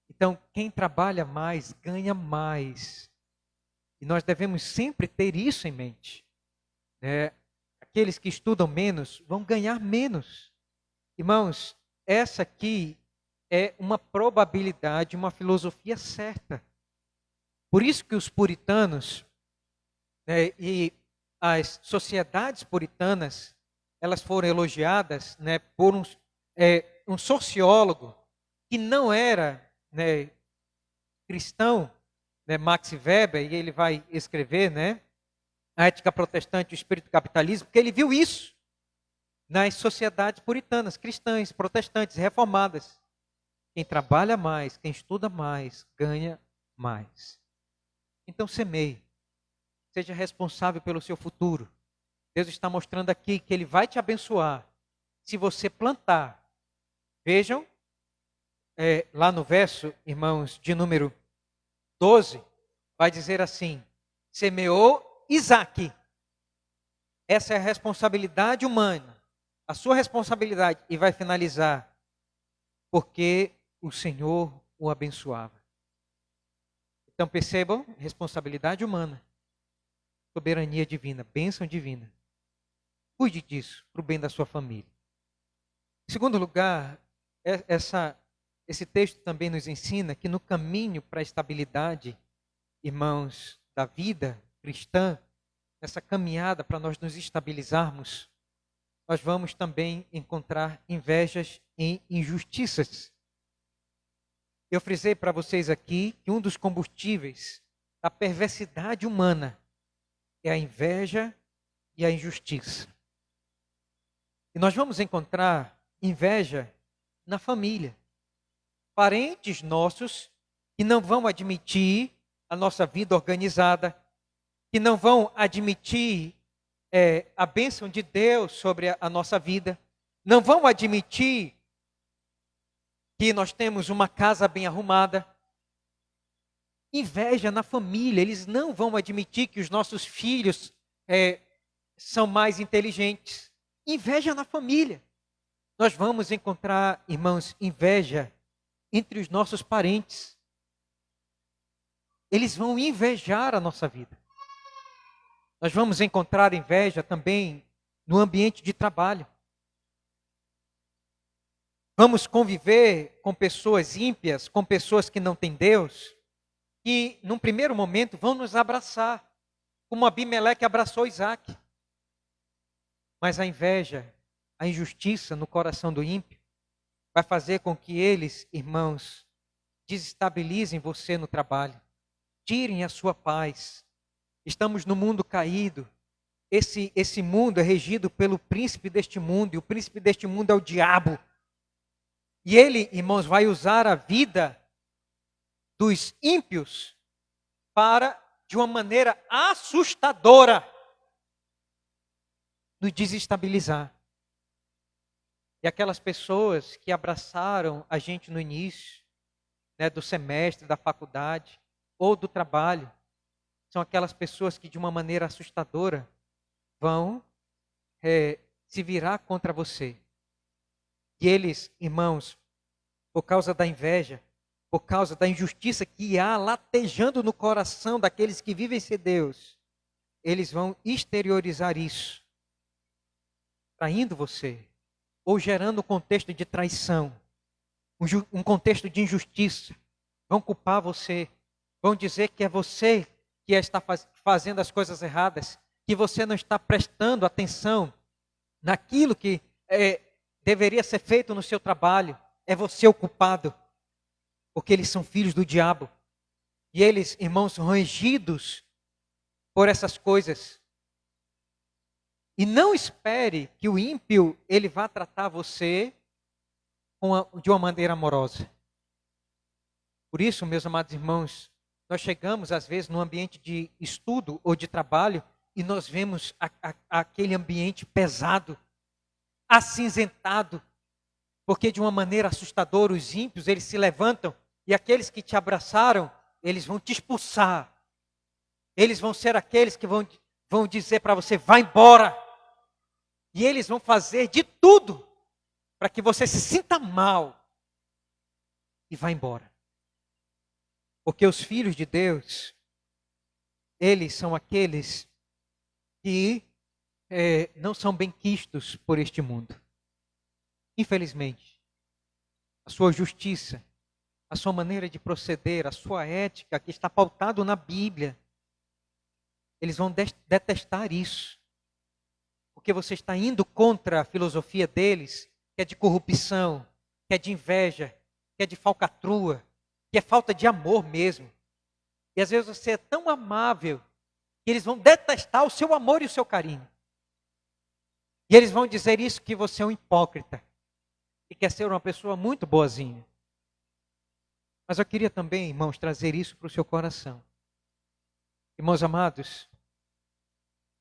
A: Então, quem trabalha mais, ganha mais. E nós devemos sempre ter isso em mente. Aqueles que estudam menos vão ganhar menos. Irmãos, essa aqui é uma probabilidade, uma filosofia certa. Por isso que os puritanos, e as sociedades puritanas, elas foram elogiadas, por um sociólogo que não era, cristão, Max Weber, e ele vai escrever, A Ética Protestante e o Espírito do Capitalismo, porque ele viu isso nas sociedades puritanas, cristãs, protestantes, reformadas. Quem trabalha mais, quem estuda mais, ganha mais. Então semeie. Seja responsável pelo seu futuro. Deus está mostrando aqui que Ele vai te abençoar se você plantar. Vejam, lá no verso, irmãos, de número 12, vai dizer assim: semeou Isaac. Essa é a responsabilidade humana, a sua responsabilidade, e vai finalizar: porque o Senhor o abençoava. Então percebam, responsabilidade humana, soberania divina, bênção divina. Cuide disso para o bem da sua família. Em segundo lugar, esse texto também nos ensina que no caminho para a estabilidade, irmãos, da vida cristã, nessa caminhada para nós nos estabilizarmos, nós vamos também encontrar invejas e injustiças. Eu frisei para vocês aqui que um dos combustíveis da perversidade humana é a inveja e a injustiça. E nós vamos encontrar inveja na família. Parentes nossos que não vão admitir a nossa vida organizada, que não vão admitir a bênção de Deus sobre a nossa vida, não vão admitir que nós temos uma casa bem arrumada. Inveja na família, eles não vão admitir que os nossos filhos são mais inteligentes. Inveja na família. Nós vamos encontrar, irmãos, inveja entre os nossos parentes. Eles vão invejar a nossa vida. Nós vamos encontrar inveja também no ambiente de trabalho. Vamos conviver com pessoas ímpias, com pessoas que não têm Deus, que num primeiro momento vão nos abraçar, como Abimeleque abraçou Isaac. Mas a inveja, a injustiça no coração do ímpio vai fazer com que eles, irmãos, desestabilizem você no trabalho, tirem a sua paz. Estamos no mundo caído. Esse mundo é regido pelo príncipe deste mundo, e o príncipe deste mundo é o diabo. E ele, irmãos, vai usar a vida dos ímpios para, de uma maneira assustadora, nos desestabilizar. E aquelas pessoas que abraçaram a gente no início, do semestre, da faculdade ou do trabalho, são aquelas pessoas que de uma maneira assustadora vão se virar contra você. E eles, irmãos, por causa da inveja, por causa da injustiça que há latejando no coração daqueles que vivem sem Deus, eles vão exteriorizar isso, traindo você, ou gerando um contexto de traição, um contexto de injustiça. Vão culpar você, vão dizer que é você que está fazendo as coisas erradas, que você não está prestando atenção naquilo que deveria ser feito no seu trabalho. É você o culpado, porque eles são filhos do diabo. E eles, irmãos, são regidos por essas coisas. E não espere que o ímpio ele vá tratar você de uma maneira amorosa. Por isso, meus amados irmãos, nós chegamos às vezes num ambiente de estudo ou de trabalho e nós vemos aquele ambiente pesado, acinzentado, porque de uma maneira assustadora os ímpios eles se levantam e aqueles que te abraçaram, eles vão te expulsar. Eles vão ser aqueles que vão dizer para você, vá embora. E eles vão fazer de tudo para que você se sinta mal e vá embora. Porque os filhos de Deus, eles são aqueles que não são benquistos por este mundo. Infelizmente, a sua justiça, a sua maneira de proceder, a sua ética que está pautado na Bíblia, eles vão detestar isso. Porque você está indo contra a filosofia deles, que é de corrupção, que é de inveja, que é de falcatrua, que é falta de amor mesmo. E às vezes você é tão amável que eles vão detestar o seu amor e o seu carinho. E eles vão dizer isso, que você é um hipócrita e quer ser uma pessoa muito boazinha. Mas eu queria também, irmãos, trazer isso para o seu coração. Irmãos amados,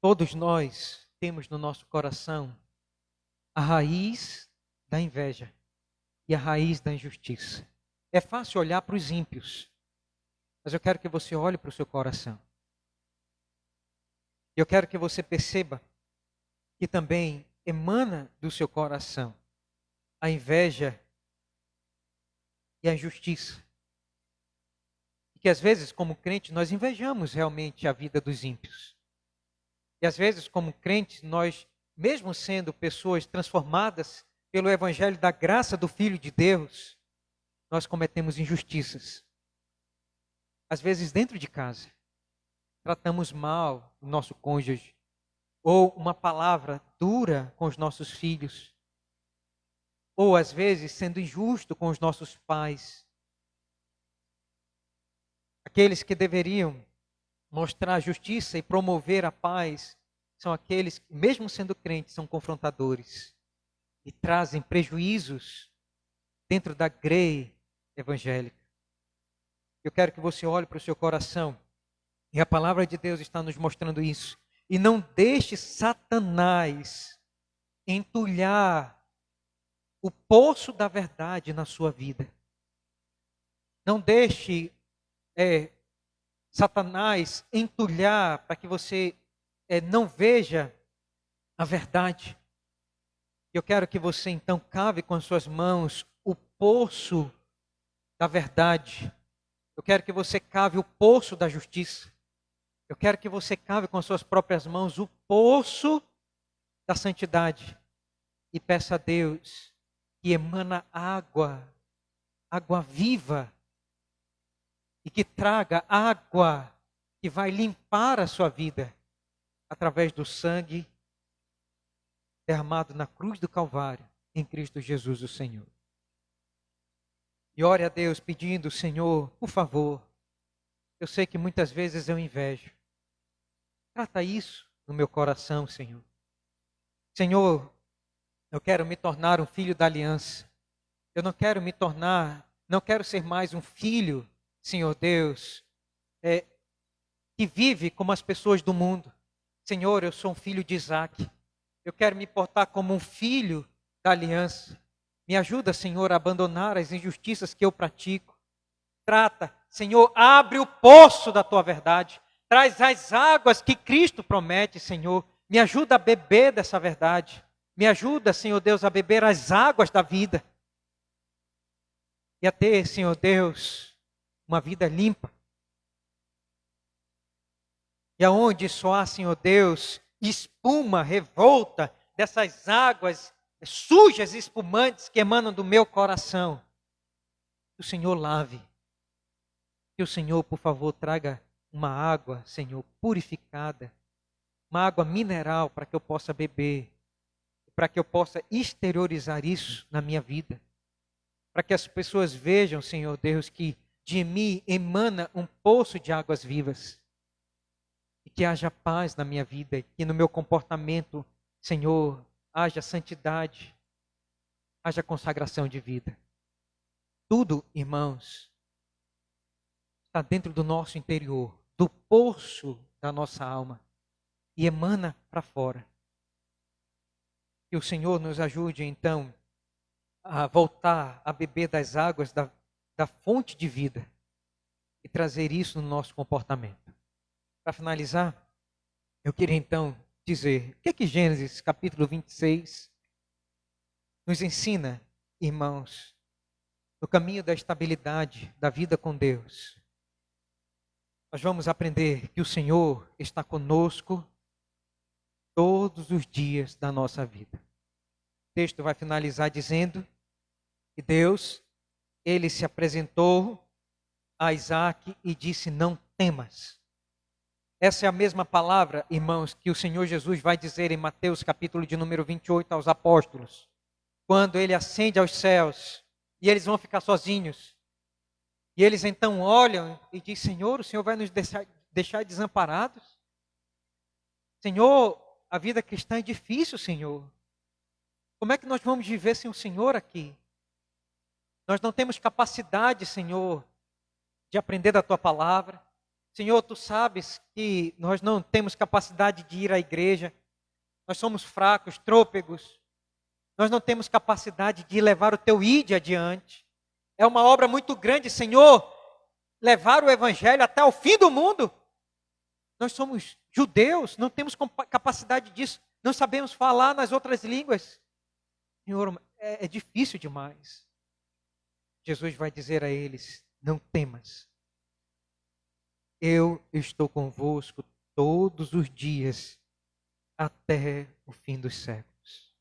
A: todos nós temos no nosso coração a raiz da inveja e a raiz da injustiça. É fácil olhar para os ímpios, mas eu quero que você olhe para o seu coração. Eu quero que você perceba que também emana do seu coração a inveja e a injustiça. E que às vezes, como crente, nós invejamos realmente a vida dos ímpios. E às vezes, como crentes, nós, mesmo sendo pessoas transformadas pelo evangelho da graça do Filho de Deus, nós cometemos injustiças. Às vezes dentro de casa, tratamos mal o nosso cônjuge. ou uma palavra dura com os nossos filhos, ou às vezes sendo injusto com os nossos pais. Aqueles que deveriam mostrar a justiça e promover a paz são aqueles que, mesmo sendo crentes, são confrontadores e trazem prejuízos dentro da grei evangélica. Eu quero que você olhe para o seu coração, e a palavra de Deus está nos mostrando isso. E não deixe Satanás entulhar o poço da verdade na sua vida. Não deixe Satanás entulhar para que você não veja a verdade. Eu quero que você então cave com as suas mãos o poço da verdade. Eu quero que você cave o poço da justiça. Eu quero que você cave com as suas próprias mãos o poço da santidade. E peça a Deus que emana água, água viva, e que traga água que vai limpar a sua vida através do sangue derramado na cruz do Calvário em Cristo Jesus o Senhor. E ore a Deus pedindo, Senhor, por favor, eu sei que muitas vezes eu invejo. Trata isso no meu coração, Senhor. Senhor, eu quero me tornar um filho da aliança. Eu não quero ser mais um filho, Senhor Deus, que vive como as pessoas do mundo. Senhor, eu sou um filho de Isaac. Eu quero me portar como um filho da aliança. Me ajuda, Senhor, a abandonar as injustiças que eu pratico. Trata, Senhor, abre o poço da tua verdade. Traz as águas que Cristo promete, Senhor. Me ajuda a beber dessa verdade. Me ajuda, Senhor Deus, a beber as águas da vida. E a ter, Senhor Deus, uma vida limpa. E aonde só há, Senhor Deus, espuma, revolta dessas águas sujas e espumantes que emanam do meu coração. Que o Senhor lave. Que o Senhor, por favor, traga uma água, Senhor, purificada. Uma água mineral para que eu possa beber. Para que eu possa exteriorizar isso na minha vida. Para que as pessoas vejam, Senhor Deus, que de mim emana um poço de águas vivas. E que haja paz na minha vida. E que no meu comportamento, Senhor, haja santidade. Haja consagração de vida. Tudo, irmãos, está dentro do nosso interior. Do poço da nossa alma. E emana para fora. Que o Senhor nos ajude, então, a voltar a beber das águas da fonte de vida e trazer isso no nosso comportamento. Para finalizar, eu queria então dizer, o que Gênesis capítulo 26 nos ensina, irmãos, no caminho da estabilidade da vida com Deus. Nós vamos aprender que o Senhor está conosco todos os dias da nossa vida. O texto vai finalizar dizendo que Deus, ele se apresentou a Isaac e disse: não temas. Essa é a mesma palavra, irmãos, que o Senhor Jesus vai dizer em Mateus capítulo de número 28 aos apóstolos. Quando ele ascende aos céus e eles vão ficar sozinhos. E eles então olham e dizem: Senhor, o Senhor vai nos deixar desamparados? Senhor, a vida cristã é difícil, Senhor. Como é que nós vamos viver sem o Senhor aqui? Nós não temos capacidade, Senhor, de aprender da Tua palavra. Senhor, Tu sabes que nós não temos capacidade de ir à igreja. Nós somos fracos, trôpegos. Nós não temos capacidade de levar o Teu ide adiante. É uma obra muito grande, Senhor, levar o Evangelho até o fim do mundo. Nós somos judeus, não temos capacidade disso. Não sabemos falar nas outras línguas. Senhor, é difícil demais. Jesus vai dizer a eles: não temas. Eu estou convosco todos os dias até o fim dos séculos.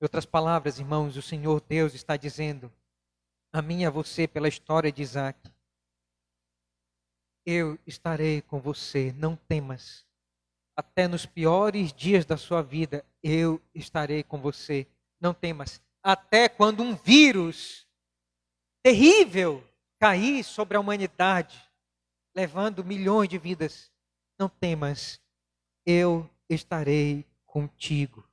A: Em outras palavras, irmãos, o Senhor Deus está dizendo a mim e a você pela história de Isaac: eu estarei com você, não temas. até nos piores dias da sua vida, eu estarei com você. Não temas. Até quando um vírus terrível cair sobre a humanidade, levando milhões de vidas, não temas. Eu estarei contigo,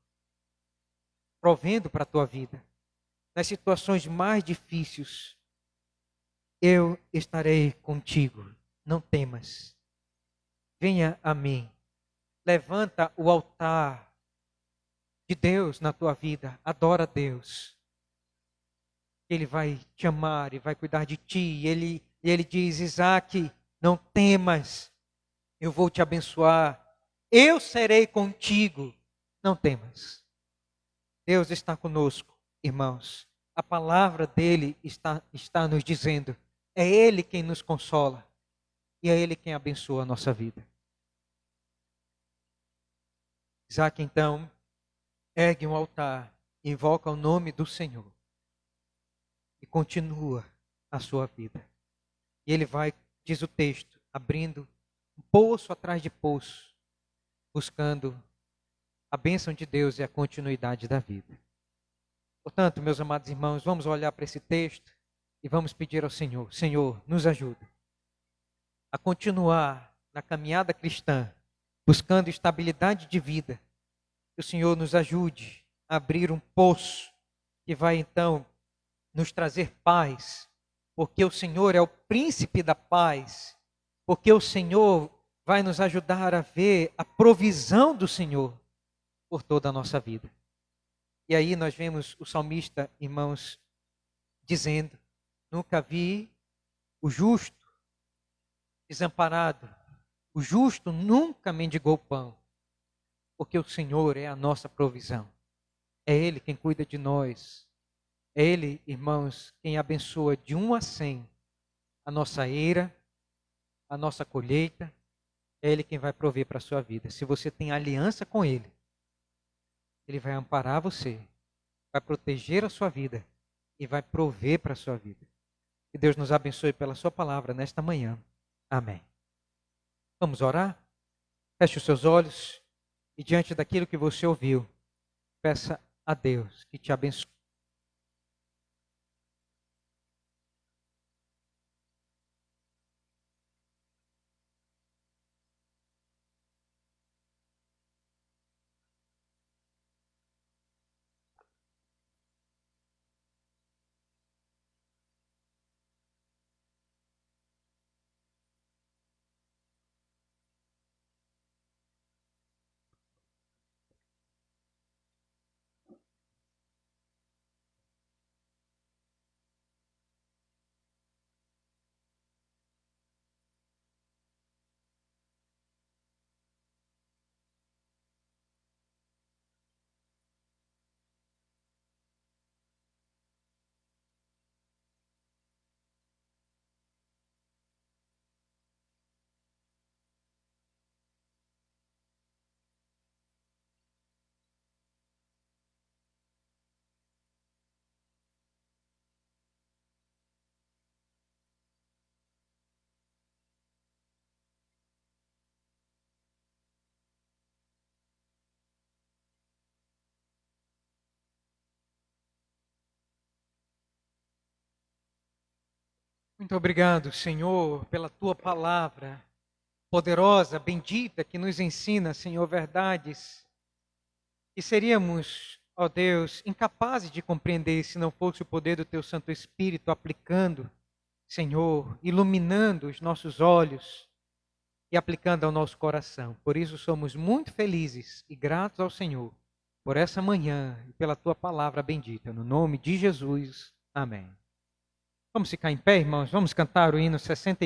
A: provendo para a tua vida. Nas situações mais difíceis, eu estarei contigo. Não temas. Venha a mim. Levanta o altar de Deus na tua vida. Adora a Deus. Ele vai te amar e vai cuidar de ti. E ele diz, Isaac, não temas. Eu vou te abençoar. Eu serei contigo. Não temas. Deus está conosco, irmãos. A palavra dele está nos dizendo. É ele quem nos consola. E é ele quem abençoa a nossa vida. Isaac, então, ergue um altar, invoca o nome do Senhor e continua a sua vida. E ele vai, diz o texto, abrindo um poço atrás de poço, buscando a bênção de Deus e a continuidade da vida. Portanto, meus amados irmãos, vamos olhar para esse texto e vamos pedir ao Senhor, Senhor, nos ajuda a continuar na caminhada cristã, buscando estabilidade de vida. Que o Senhor nos ajude a abrir um poço que vai então nos trazer paz, porque o Senhor é o príncipe da paz, porque o Senhor vai nos ajudar a ver a provisão do Senhor por toda a nossa vida. E aí nós vemos o salmista, irmãos, dizendo, nunca vi o justo desamparado, o justo nunca mendigou pão, porque o Senhor é a nossa provisão. É Ele quem cuida de nós. É Ele, irmãos, quem abençoa de 1 a 100 a nossa eira, a nossa colheita. É Ele quem vai prover para a sua vida. Se você tem aliança com Ele, Ele vai amparar você, vai proteger a sua vida e vai prover para a sua vida. Que Deus nos abençoe pela sua palavra nesta manhã. Amém. Vamos orar? Feche os seus olhos. E diante daquilo que você ouviu, peça a Deus que te abençoe. Muito obrigado, Senhor, pela tua palavra poderosa, bendita, que nos ensina, Senhor, verdades que seríamos, ó Deus, incapazes de compreender se não fosse o poder do teu Santo Espírito aplicando, Senhor, iluminando os nossos olhos e aplicando ao nosso coração. Por isso somos muito felizes e gratos ao Senhor por essa manhã e pela tua palavra bendita. No nome de Jesus. Amém. Vamos ficar em pé, irmãos? Vamos cantar o hino 60.